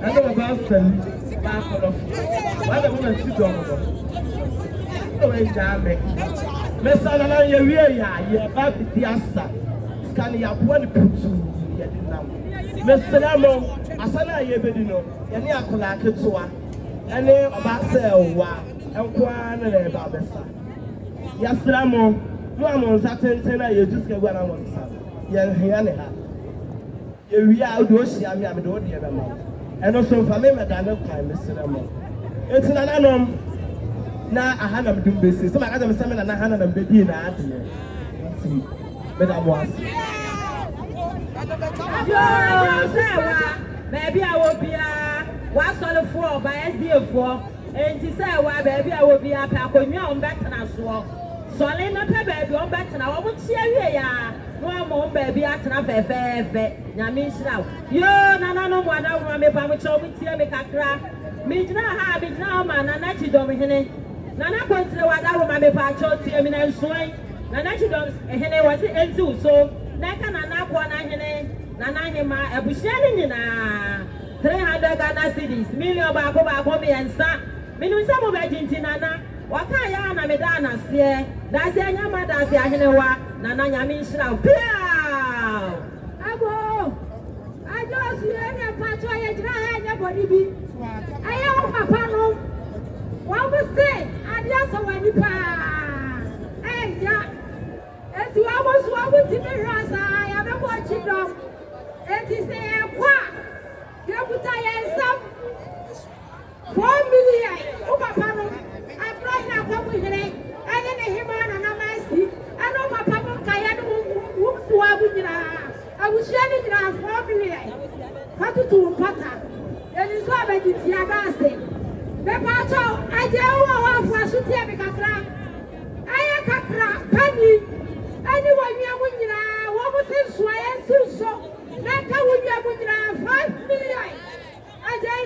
ana ba ba sel ba ko no wa da mo na tidwam no o we ja me sa na ye wie ya ye ba biti asa scan ya bo ne putu ye dinam mesra mo asana ye bedi no ye ne akola aketewa ene oba se wa enkoa na le ba besa yasra mo no amon satenten na ye juska gwa na mo sa ye hia ne ha ye wi a do hia me am do de be ma eno so fa me meda ne kwan mesra mo etina nanom na ahana mdum besi so maka dem se me na ahana na bedi na ade nti meda mo ase baby, I will be what's all for by SDA for, and to say, why baby, I will be up. I could be on back and I swore. So I let my baby on back and I won't see ya. No more baby at an affair. Yamis now. Yo, no one over me, but which always see me crack. Me now have it now, man, and I don't mean. Nana went to the water, my patrol, Timmy and Swine. Nana was it so. Naka Nana one Nana hima a bushani na 300 Ghana cedis, million Bako and Sa. Minu some of Argentina. Wakayana Medana, see, that's a Yamada, Yahinewa, Nana Yamisha. Piao! I just see any patrol, anybody be. I am Papa. What was say? I just saw any pa. And yeah, it's almost what we did in Rasa. I am watching them. It is a quack. You put some 4 million. Oh, Papa. I'm right now, what we did. And then him and I see. I know my Papa Kayan who swab. I was sharing 4 million. Cut to a pattern. Then it's all about the Tiagasi. The patrol, I don't want to shoot him. I am Capra, Penny. Anyone you are winning, what was this way and so? Like I would be winning 5 million. I say,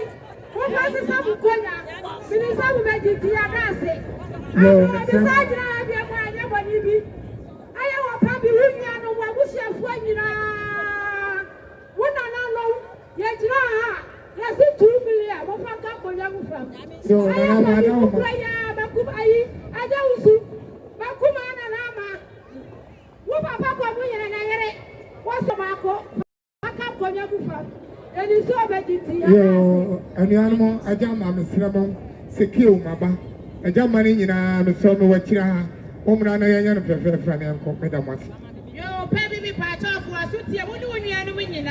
what was the Sabukoya? Finish up with the Tiagasi. I decided I have your mind, nobody. I am a puppy winning, and what was your winning? One and alone, yet yes, 2 million. What can come for young from? I am a young player, Bakubai. I don't see Bakuman and Ama. What Papa and I what's the Marco? I can't for young from. And it's so bad. And the animal, I jam on the cinema, secure Maba. I jam money in a son what you are. Woman, I am a friend and cook Madam. Yo, baby, me part of was with you. What do you want to win?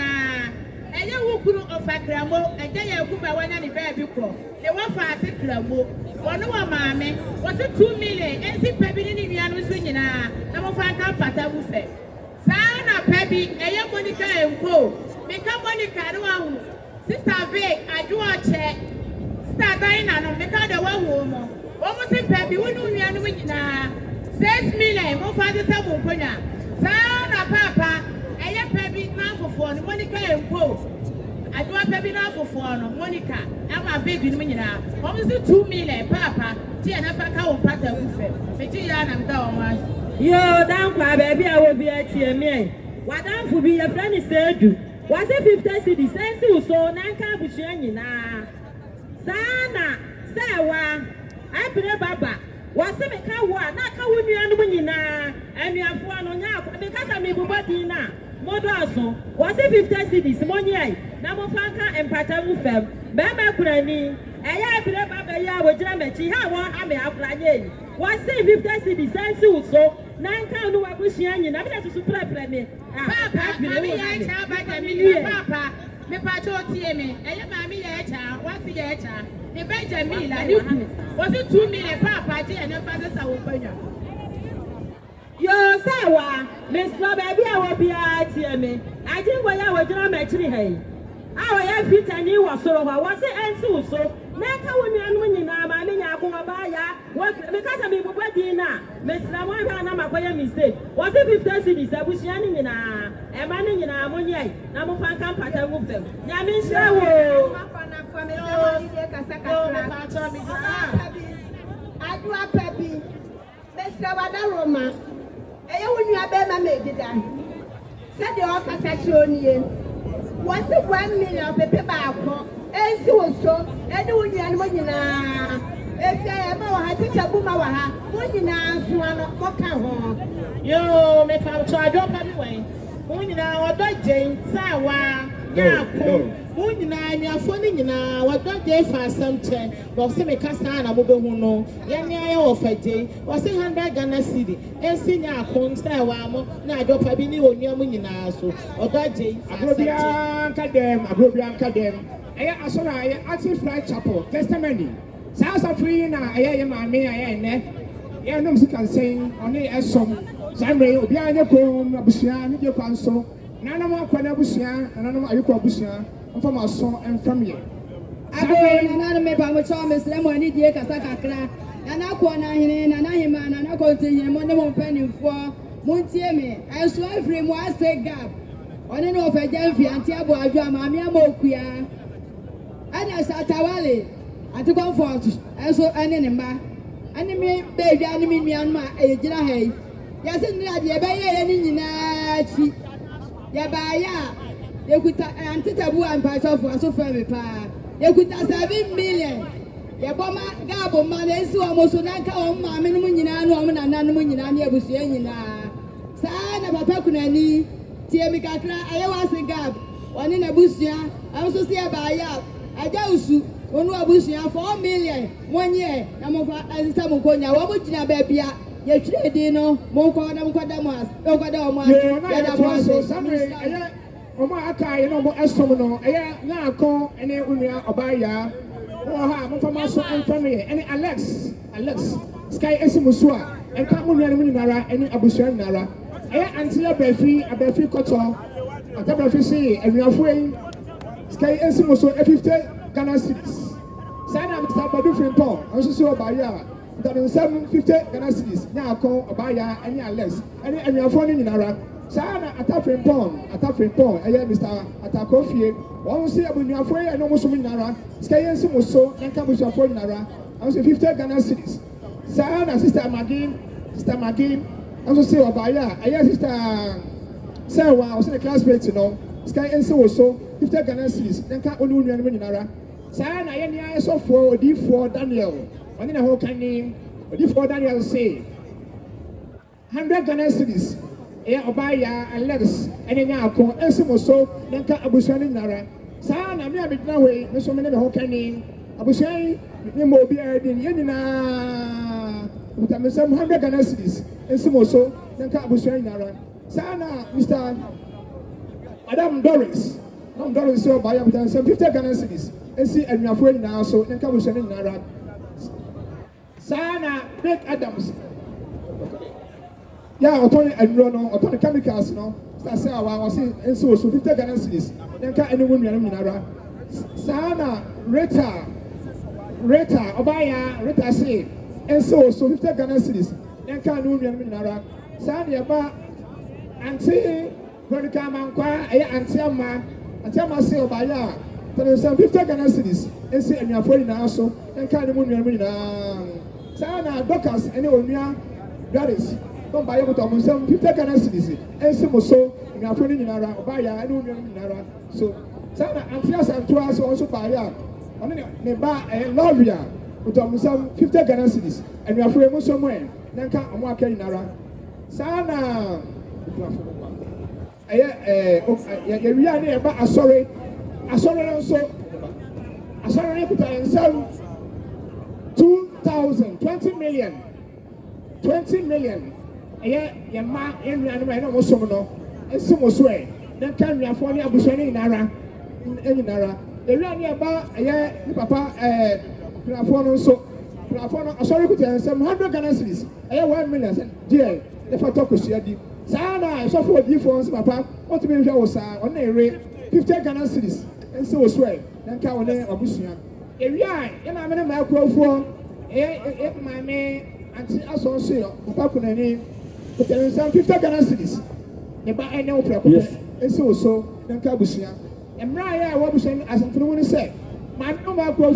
And you couldn't offer Cramo, and then you could buy one and baby call. They were fast at Cramo. One of our mammy was it 2 million, and see Pebby in the end was winning. Number 5 Pata will say. Sana Pebby, a young Monica and Co. Make up Monica, Sister Vic, I do a check. Start dying and make out the one woman. Almost in Pebby, we know we are winning. 6 million, more father Samuponia. Sana Papa. I am Pebby now for fun, Monica and Po. I do a Pebby now for fun, Monica. I'm a baby in Minna. Almost 2 million, Papa. Tia and Africa will pack the roof. Petian and down. Yo, down, baby, I will be at TMA. What down for be a friend is said you. Was it 50 cities? And so, Nanka Bushani. Sana, Sawa, I pray Baba. Was it a cow? Not how would you and Winina? And you have one on your because I'm able to now. Modaso, was it 50 cities? Money, Namofanka and Patamu, Baba Kurani, I pray Baba Ya with Jamachi. How I may apply. Was it 50 cities? And so, Nanka no Abushian, and I'm not to supply me. Papa, Papa, me patrol TMA, and your mammy yeta, what's the yeta? The Benjamin, was it 2 million Papa, and your father's our Yo, Sawa, Miss Baby, I will be at TMA. I think when I was drum actually, hey. Our every time you was so, I was and so. Naka when you're winning, I'm a Baya, what because I'm able to dinner. Miss Lawana, mistake. Was it 50 cities? I was yanning in a manning in a money. Namofanka Pata with them. Yamin Shawo. I do a peppy. Mr. Wadaroma. I when you are better made it done. Said the orchestra. Was it 1 million paper back? And so, and do you and when you now? If I am a teacher, Bumawa, when you now, Moka. Yo, make out to a drop anyway. When you now, what do Jane? Sawa, yeah, when you now, you're phoning you now, what do they for something? Was it a Castana, Mugono, Yanya of a day, was 100 Ghana city, and senior Kong Sawa, now I don't have any on your money now, so, or that day, Agrobian Cadem. I saw I actually fly chapel, testimony. South Africa, I am my me, I am. Yeah, no, can sing only as some. Samray, Obiana Combe, Abusian, your council. None of my Quanabusian, and none of my Uquabusian, and from our son and from here. I go another member with Thomas Lemon, Kasaka, Nana Kwana Hine, Nana Hima, Nana Continue, Monday Penny for Montiemi, I saw every more say gap. On an of a Delphi and Tiabo Adra, Mamma Mokia. And I sat away. I took on for I saw an enema. Enemy, baby, enemy, Myanmar, a Jirahe. Yes, and the Bay any Nachi. Yabaya. You could Antitabu and Part of so very pa. You could have 7 million. Yaboma Gabo man, so almost like our mamma, woman, and Nanamunina, Yabusiana. Sana Papakunani, Tiamicatra, I was a gab. One in a bushia, I also see a buyer. I do one bushia 4 million 1 year. I'm of Samukonia, what would you baby? You trade Moko, Namquadamas, Ogadama, Oma aka ye no mo esom no eye na akon ene unua obaya wo ha mo fama so antome ene Alex sky esimuso a enka mo nua no nyinara ene abusua nyinara eye antia abafi koto atabafi si anuafo yi sky esimuso 50 Ghana cedis sana Mr. Badu Frimpong onso so obaya that 750 Ghana cedis na akon obaya ene Alex ene anuafo no nyinara Sana atafrimpon eye Mr. Atakofie won say abunuafo e no muso nyinara ska yensi muso nka busuafo nyinara I say 50 Ghana cedis sana sister Magin I say obaya eye sister Sewa I say the classmate no ska yensi muso 50 Ghana cedis nka onu nua no nyinara sana ye nia esofo odifo Daniel oni na ho kanim odifo Daniel say 100 Ghana cedis Obaya Alex and Yako, Esimoso, Nanka Abushani Nara. Sana, me abidna way, no so many hokaning. Abushani, Nemo be in Yenina with some 100 Ghana cedis, Esimoso, Nanka Abushani Nara. Sana, Mr. Madam Doris, so by some 50 Ghana cedis, and see and your friend now, so Nanka Abushani Nara. Sana, Nick Adams. Yeah, Otoni and Rono, Otoni chemicals, no. Say, I was in so 50 Ghana cedis. Then can't anyone Minara. Sana, Reta, Obaya, Reta say, and so 50 Ghana cedis. Then can't anyone Minara. Sana, ba, Auntie, Veronica Manqua, Antiama say Obaya. There is some 50 Ghana cedis. And say, and you're falling now, so then can't anyone Minara. Sana, Doctors, anyone, that is. Don't buy it on some 50 Ghana cedis. And some so in our friend in Nara, Obaya, I don't know Nara. So, Sana, Antias and Tuas also buy up. On the bar and Lovia with some 50 Ghana cedis. And we are free somewhere. Nanka and Waka in Nara. Sana, we are near, but I sorry also. I sorry put in some 2,000, 20 million. Yeah, ma, and I know so no, and so was way. Then can we afford your bushani in Nara? The run about Papa, Plafono, so Plafono, sorry, put some 100 Ghana cedis, 1 million, dear, the Fatokus, Sana, I saw 4 difference, Papa, what to be was on a rate 50 Ghana cedis, and so was way. Then can we name Abusia. A lie, and I'm in a macro for my man. And I saw say, Papa Kunani, but there is some 50 Ghana cedis. Never I know properly. And so, then Kabusia. And Raya, what was saying, as I'm going to say, my number for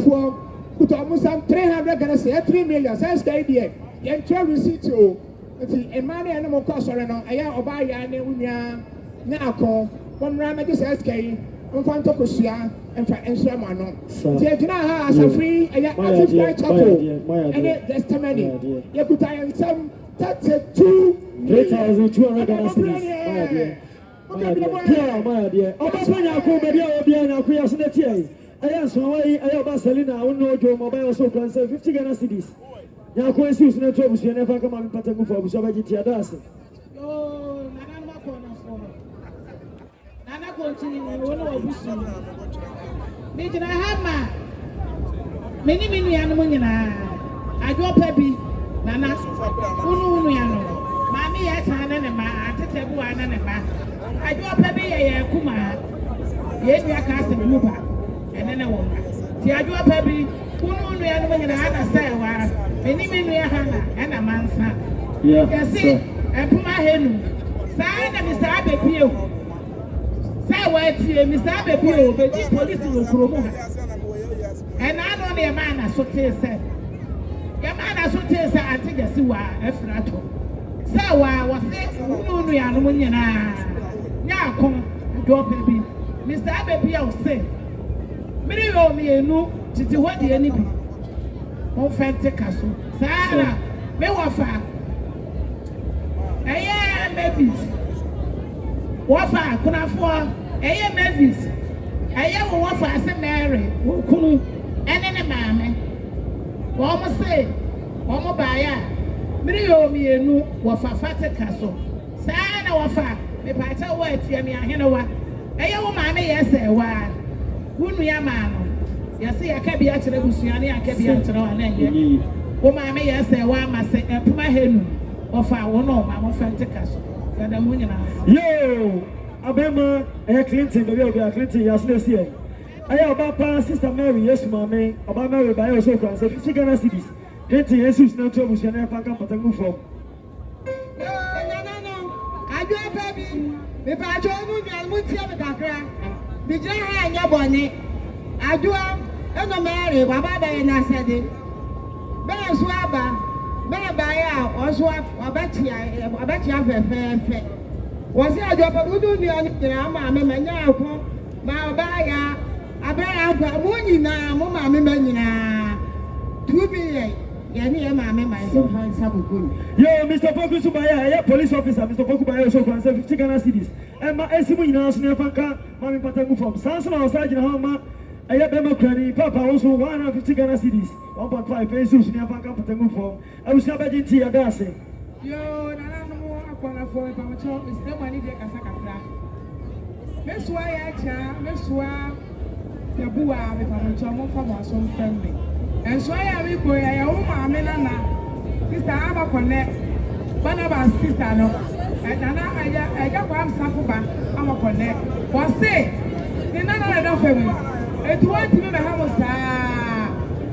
put almost some 300 Ghana cedis, 3 million, that's the idea. Then try receipt to a money animal cost or no, I am Obaya and Unia now call 1 ram at this SK, on Fantocosia. And for Enstramano. Tiagina has a free, a chapel, and testimony. You could tie some 3,200 Ghana cedis. My dear. Almost when I go, maybe I'll be an acquiescent. I am so away, I have Barcelona, I won't know Joe Mobile so can say 50 Ghana cedis. Now, coincidence, no trouble, you never come and Patago for Bushabati Adas. Oh, Nana continue, one of Busu. Major Hammer. Many animals. I drop heavy. Nana, Unuano. Mammy, I can't and I drop heavy, Kuma. Yes, we are casting Lupa. And then I won't. See, I drop heavy. Unuano and I had a say, many Hana and a man's son. Yes, see, and put my head. Sign Mr. Abepio. Say what here, Mr. Abepio, but this police will promote. And I know the man as so said. Your man as so said, I think Gyasiwaa, Efrato. Say, why was it? No, we are no money now. Come, go, baby. Mr. Abepio say, many of me know to do what the enemy. Mon frère te casse. Sarah, me wafa. Eye Mavis. Wafa kuna fo. Eye Mavis. Eye wo wafa ase Mary. Wo kunu. Ene ne maame. Wo mo say, wo mo ba ya. Miri yo mi enu wafa fate kaso. Saa na wafa. Me pa cha wo atia me ahene wa. Eye wo maame yese wa. Wunu ya maano. Yasi akabi akire busuane akabi akire wa na ye wo ma me yese wa ma se epuma henu ofa wo no ma mo fante kaso ya da mu nyina yo abema Clinton baby obi Clinton yasle sie aya oba pa sister Mary yes mama oba Mary ba yo so kwa se 50 Ghana cedis Clinton Jesus na to busuane pa kan patangu from no ajo baby me pa jo nu nya mu tie me kakra bi jira ha nya boni ajo eno Mary baba be na sede be so aba be ba ya oso abatia fefe wosi ajo pa budu ni ani kira ma me manya akọ ma ba ya abara agba mo nyina mo ma me manyina 2 billion ya ni e ma me ma so fa sabugo yo Mr. Poku Subaya ya police officer Mr. Poku Subaya so kwa 50 Ghana cedis e ma esimu nyina so ne fanka ma me patangu from sanso na osaji na ha ma aya bema krani papa also 150 Ghana cedis 1.5 pesos ni afanka patangu from abusia baji ti ya dase yo nana no akwana for pa macho Mr. Mani de kasa kakra mesua ya cha mesua yabuwa me pa macho mo fa mo so mfemme enso ya we boy ya wo ma me nana sister aba connect bana ba sister no nana aya kwa amsafo ba ama connect wo say ni nana na da femu etu wanti me ha mo saa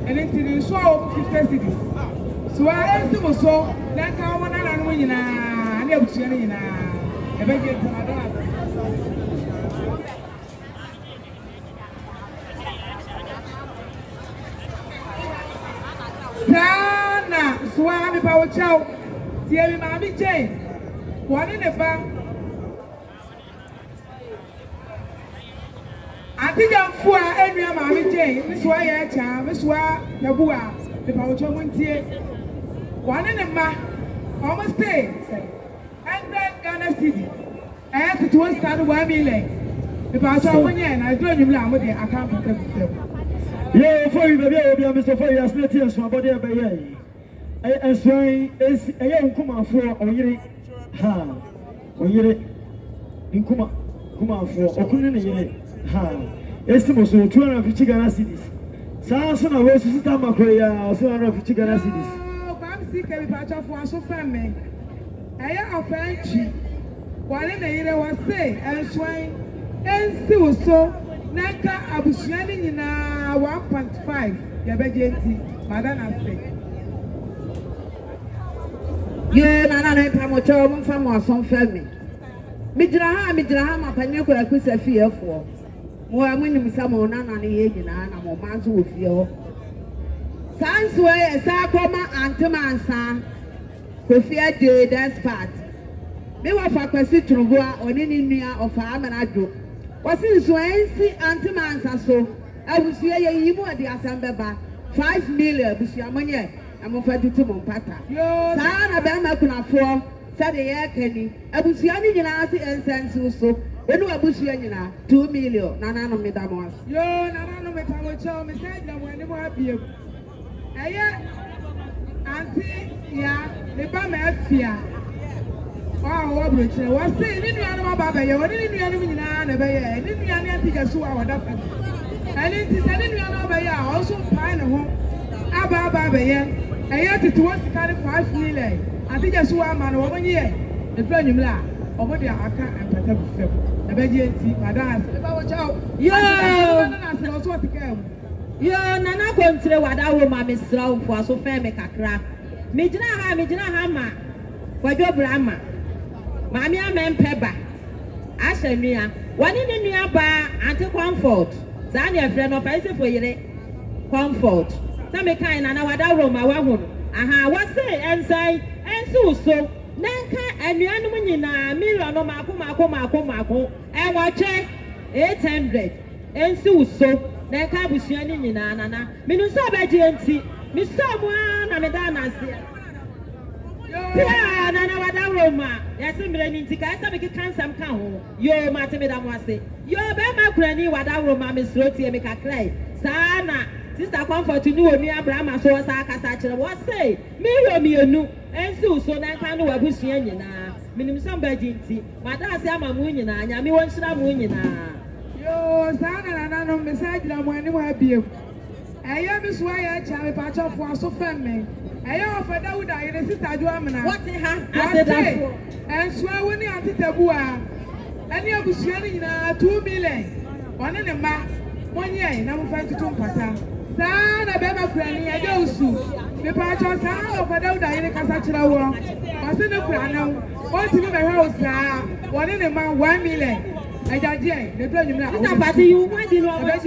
ene tiri so 50 cedis so esi mo so na ka wo nana no nyina na abutua no nyina e be ge tama Sana swami pa wo chao tie mi ma mi je woni ne ba Atija mfua enua ma mi je mi so ya cha mi so yabuwa me pa wo chao montie woni ne ma almost stay 100 Ghana cedi to one start 1 million me pa chao monye na do nyum la mo de account for them yeah, for you, baby, I'll be Mr. Fire, let you so body by ye. And so is a young Kuma for or yere. Ha, or yere in Kuma for or couldn't ye. Ha, estimate so 250 Ghana cedis. Sanson, I was sister Macoya, 250 Ghana cedis. Oh, I'm sick every patch of one so family. I am a Frenchy. One in the year was say, and swine, and still so. Naka abusuani nyina 1.5 ya bejenti madana say ye nana na pa mo cho mo fa mo ason fa mi midira ha ma panye ko akusa fiefo mo amunim sa mo nana ne ye nyina na mo manzo wo fie ho sanso e sa koma antemansa ko fie de dance part me wa fa kwasi turugo a oni ni nua ofa amanado wasi nsuensi antimansa so abusuye ye yimu ade asambeba 5 million abusuya monye amofa dutu mompata saa na be ma kunafo sade ye kani abusuya ni nyina ase ensensi so enu abusuya nyina 2 million nana no medamos yo nana no metawo cho me say na mo ani mo abiem eye anti ya le ba ma afia wa broche wa say ni nua no ba ba ye woni ni nua no nyina na ba ye ni nua ne ati Gyasiwaa wa da fa ani ti say ni nua no ba ye a also pai ne ho aba ba ye eye ti to sika 5 million ati Gyasiwaa ma no wo nye e pra nyumla omo de aka empata bu fem na ba je ti madam e ba wo chao yo na na se so tika Yo, Nana Contre, what I will, my Miss Row for so fair make a crack. Mijina Hamma, what your grandma. Mammy, I'm Pepper. Asha Mia, one in the nearby, Auntie Comfort. Zania friend of I say for you, Comfort. Some kind and our room, my one. Aha, what say, and say, and so. Nanka and the animal in a million no mako, and watch 800 and so. Nanka was shining in Anna. Minusa by GNC, Miss Someone, and a dana. Yeah, Nana Roma. Yes, I'm ready to get some cancer count. Yo, Matamida Wase. Yo, Bama Granny, what I Roma, Miss Roti, make a clay. Sana, Sister Comfort to know me, Abraham, so as I can what say. Me, no. And so Nanka no Abusian, minimum somebody, Madame Samamuina, and Yami wants to Muina. Yo, Sana, and I'm beside them when you have you. I am Miss Wyatt, I'm a patch of one so family. I offer Dauda in a sister Duamana. What I said, and swear when you are Tabua. And you are Busian 2 million. One in a map, 1 year, number 5 to Pata. Sana Bema Granny, I go soon. The patch of Sana of Dauda in a Casachara. I said, no, what to my house, 1 in a month, 1 million. I got the plan party you want to know about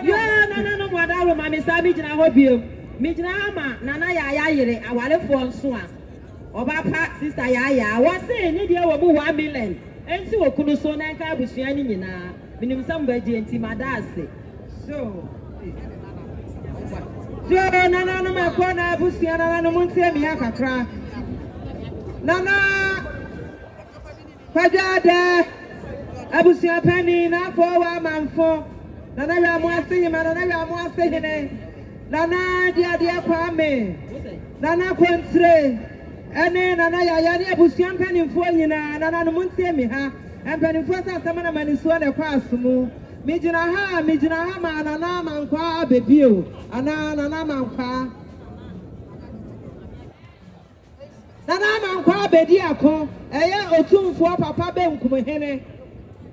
no, what I will, Mammy Savage, and I hope you. Mijama, Nana Yayere, I want for Swan. Oba Sister Yaya, was saying, Nidia will 1 million. And so could so Nanka was shining in a minimum somebody and Timadasi. So, Nana, my corner, Busiana, no one say me have a crack. Nana Pajada, Abusia Penny, now for 1 month for Nana Wiamoase, and Nana Wiamoase. Nana dia kwame Nana Contre ene Nana Yaya ni abusian penifo nyina Nana no muntie me ha penifo sa samana manisuo na kwa asumu mijina ha ma Nana mankwa bebio ana Nana mankwa bedi akọ eye otumfo papa be nkumhene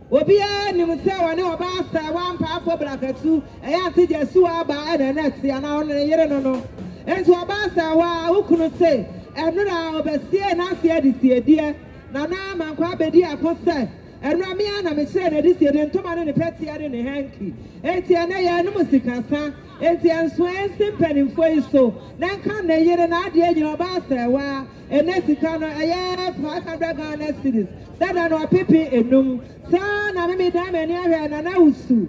Obia nimsewa ne oba asa wampa afọ brakatu eya ante Gyasiwaa ba na net ya na ono yere no enso oba asa wa ukunu se enura obesie na ase adisiedie na mankwa bedi akose enura me na me kire na adisiedie ntoma ne peti ade ne hanki enti na ye no musikasa enti enso ensimpanimfo iso na nka na yere na ade anyina oba asa wa enesika no eye 500 Ghana cedis dada no apepe enum Sana me dame ni ahwe na usu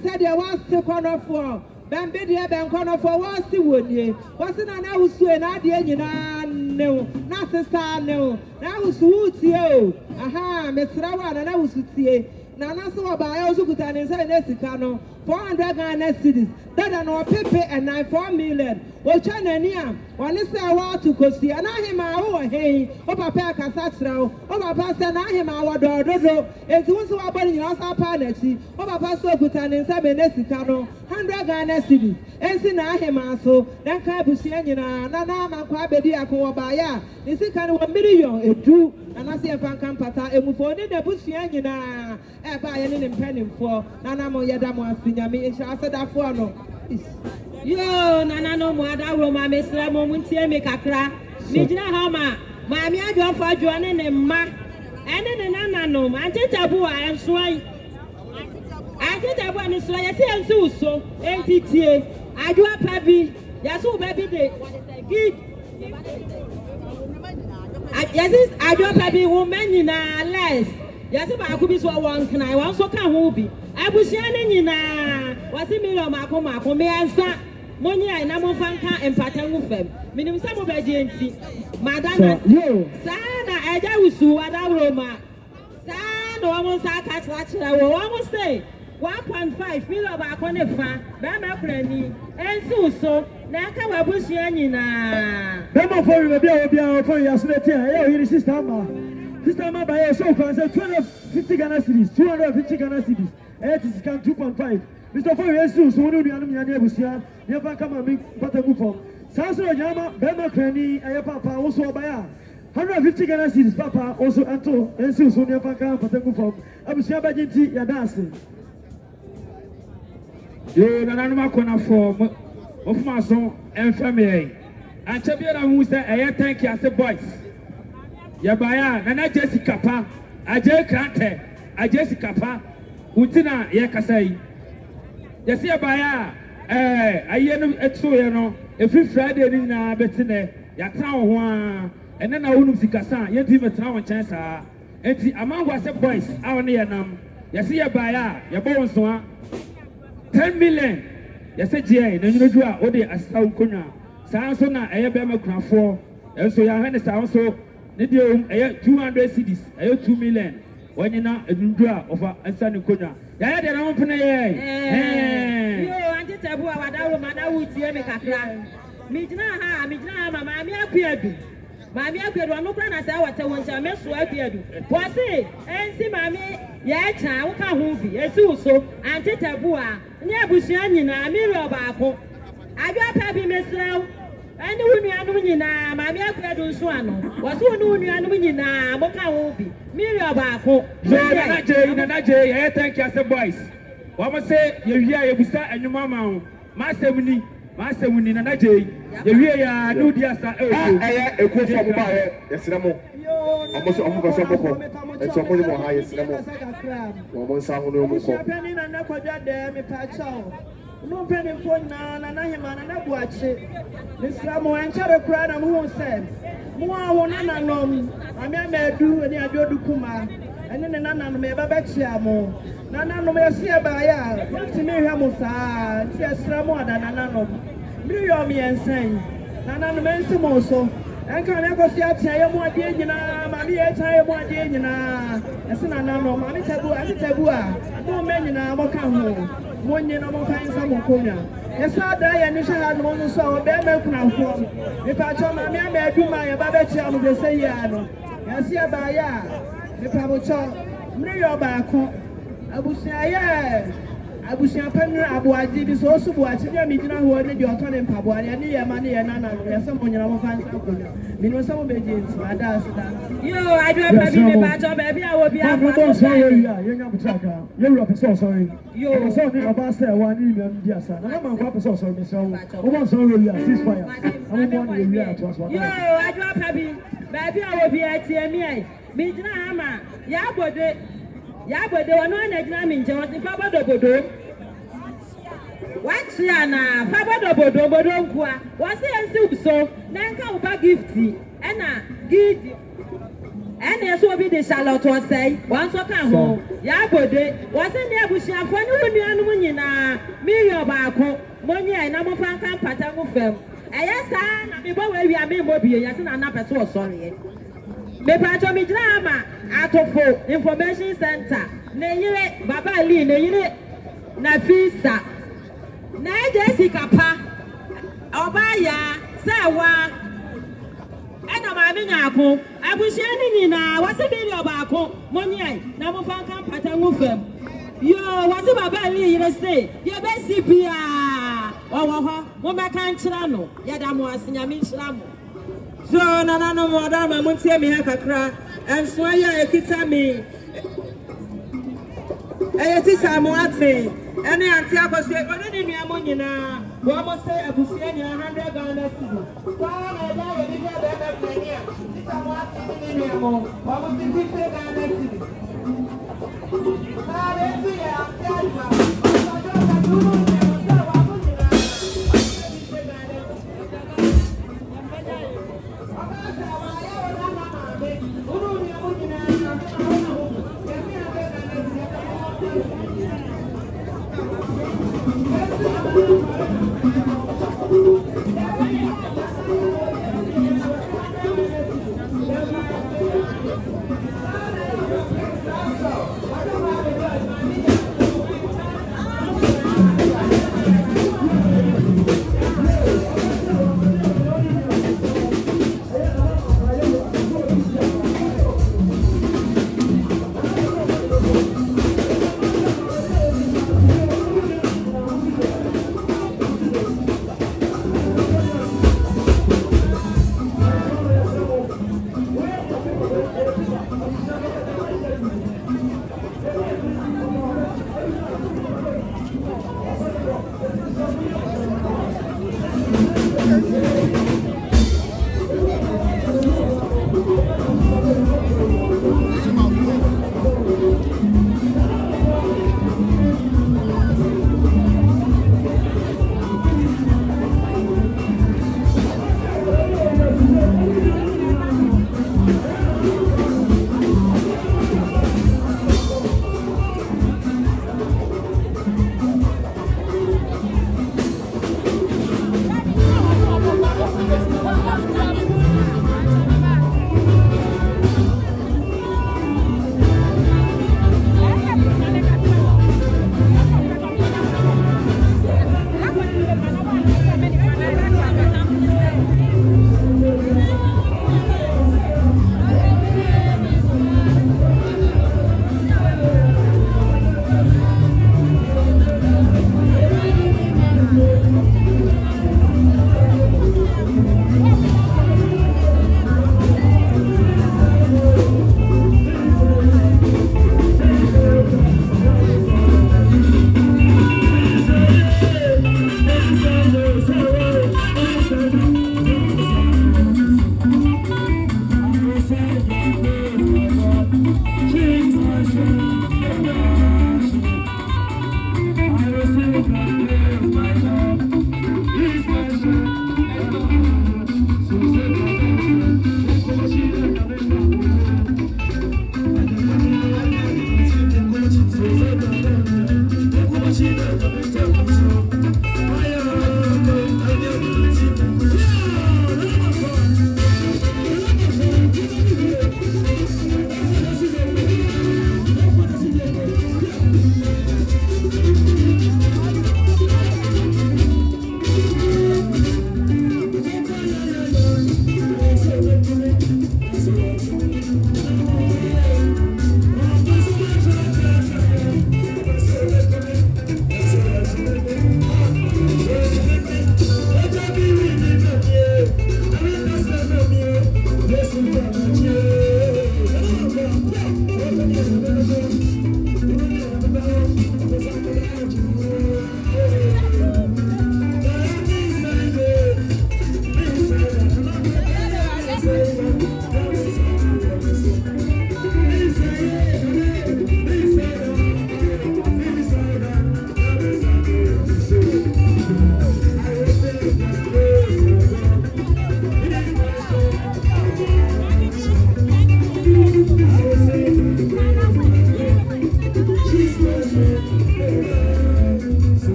said there was the corner for Bambi de ben corner for was the wonie was na usu na de nyina no na sister no na usu tie aha mesrawa na usu tie na so oba ya usu kutane say na sika no 400 Ghana cedis dada no pepe and 4 million o chana ni am woni say wa to kosi na hima wo he o papa kasa kira o papa say na hima wo dododo enti wo so wa bani ni asa pa na chi o papa so kutane say be na sika no 100 Ghana cedis ensi na hima so dan ka busia nyina na mankwa bedi akon ba ya ni sika no 1 million edu na se fan kampata emufo ni da busia nyina e ba ye ni mpanimfo na mo yeda mo asinyame insha asedafo no yo Nana no mo ada Roma mesra mo muntie me kakra mijina ha ma mi adwo fa adwo ne mma ene ne nana no antetabu a ensoai antetabu ne so ya se enso so entitie adwo pa bi ya so ba bi de gid yes adwo pa bi woman nyina less yes ba ku bi so won kan won so kan ho bi abusia ne nyina wasi million mako me ansa monyi ai na mo fanka empatangu fem minim sa mo baje enti madana sana eja usu ada Roma sana wo mo sa ka chira wo mo say 1.5 million ba ko ne fa ba ma krani ensu so na ka wa busia nyina be mo for you be o for you asolete e o yiri sister ma ba e so kan say 250 Ghana cedis 250 Ghana cedis it is can 2.5 Mr. For Jesus, so no dianu nya nebusia, ye fa kama mi pata gu fom. Sanso nyama be ma krani aye papa wo so obaya. 150 Ghana cedis papa also anto ensi so ne fa kama pata gu fom. Abusia ba jinti ya dance. Yo, Nanama Kona for of my son and family. And Champion who said, I thank you as a boys. Yabaya, Nana Jessica Pa, Ajay Krante, Jessica Pa, Utina Yakasai. Yasi Abaya, I know a true, every Friday in Betine, Yatan, and then I wouldn't see Kasa, yet even a town chance. And the amount was a boys, our near nam. Yasi Abaya, Yabon Swan, 10 million. Yasi Jay, then you do all the Asau Kuna. Sansona, I have been a crown for, and so your hand is also. 200 cities, 2 million. When you know a draw of Asante Wiamoase. Yeah, they don't open it. You want to tell what I would see me kakra. Mijna, mammy appeared. Mammy appeared one open as I was a one shall mess with you. Was it? And see, mammy, yeah, child, can movie, a so, and Tabua, near Bushianina, mirror bako. I got happy, Mr. And when you are doing now, my dear Swan, was one who you are doing now, Moka will be. Mirror Bako. Jay, I thank you as a voice. What must say, you hear you start and your mamma, Master Winnie, and Jay. You hear, no, dear, a quote from Buyer, yes, Ramo. Almost over some more, and some more highest level. One sound no more. Penny and I could get there, me patch out. No penny for now, and I am an watch it. Miss Ramo and Cherry Crown, who said, Moa won't alone. I may do any I do Kuma, and then none may back Siamo. None may see a buyer. What's me, Hamusa, yes, Ramo than another. Me and saying, Nana mention also. And can I go see a tire more dear, Mammy, a tire more dear, as an anano, Mammy Taboo, and Tabua. No men in our home. One year, no more find some Konya. Yes, I die and you shall have one so bear milk now for me. If I told my man, I do my babacha, they say, Yano. Yes, yeah, by ya. The Pabo Chop, Mario Baco. I will say, yeah. I will say, I did this also watching your meeting who wanted your turn in Pabo, and near money and Nana, someone you will find some Konya. You know, some obedience, my dad. You, I do have a battle, baby. I will be a battle. You're up so sorry. You're sorry about one million, yes, and I'm a so sorry, Miss Owen. What's all your ceasefire? I'm one year to us. You, I do have baby. I will be at TMA. Midnama, Yabode, they were not examining Johnson Papa Dobodo. What's Yana, Papa Dobodo, was there soup so? Nanka Uba gifty, and give. And yes, will be the Charlotte was say, once I come home. Yabode, wasn't there with your funny when you are winning Miriam Bako, Monia, and I'm a fan Patago film. And yes, I know where we are being mobile, yes, and I'm not so sorry. Me pacho mi drama atofo information center na yire baba ali na yire na visa na Jessica Pa obaya sewa ena ma mi nyako abushia ni nyina wase bi obako monye na mo fan kan patangu fam yo wase baba ali yire say ye be sipia owo ho mo me kan kira no yada mo asenya mi kira mo. So, Nana, no more than my Monte Kakra, and Swaya Kitami. I see some Moate, and the Antiago say, but I didn't have money now. We almost say a Busiania 100 Ghana. So, I know you didn't have that here. It's a Moate in the more. Almost 50 Ghana.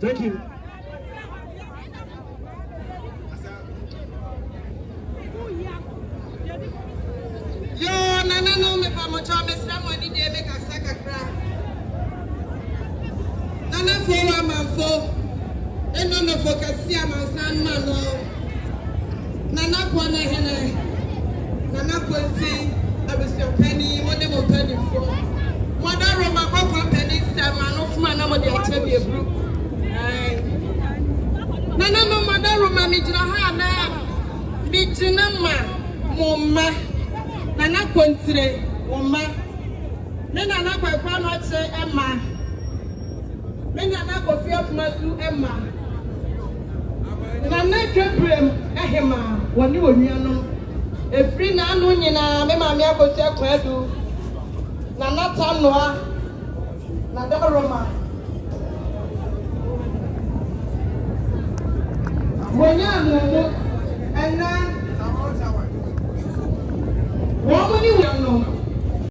Thank you. Yo, nana no me pa mo cha me sra mo ni de me kasa kakra. Nana fo wa manfo. Eno no fo kasi amansan ma no. Nana ko na hene. Nana ko nti abisio pani mo de mo pani fo. Mo da ro ma ko pani sa ma no fuma na mo de acha bi ebru. Ai. Nana no ma da ro ma mi jina ha na. Mi jina ma mo ma. Nana kontire woma me nana kwakwa no che ema me nana kofi akumasu ema nana twebrem ehema woni woniano efri na anu nyina me maami akosi akwadu nana tanoa na doroma wonyano ena Woman, you will know.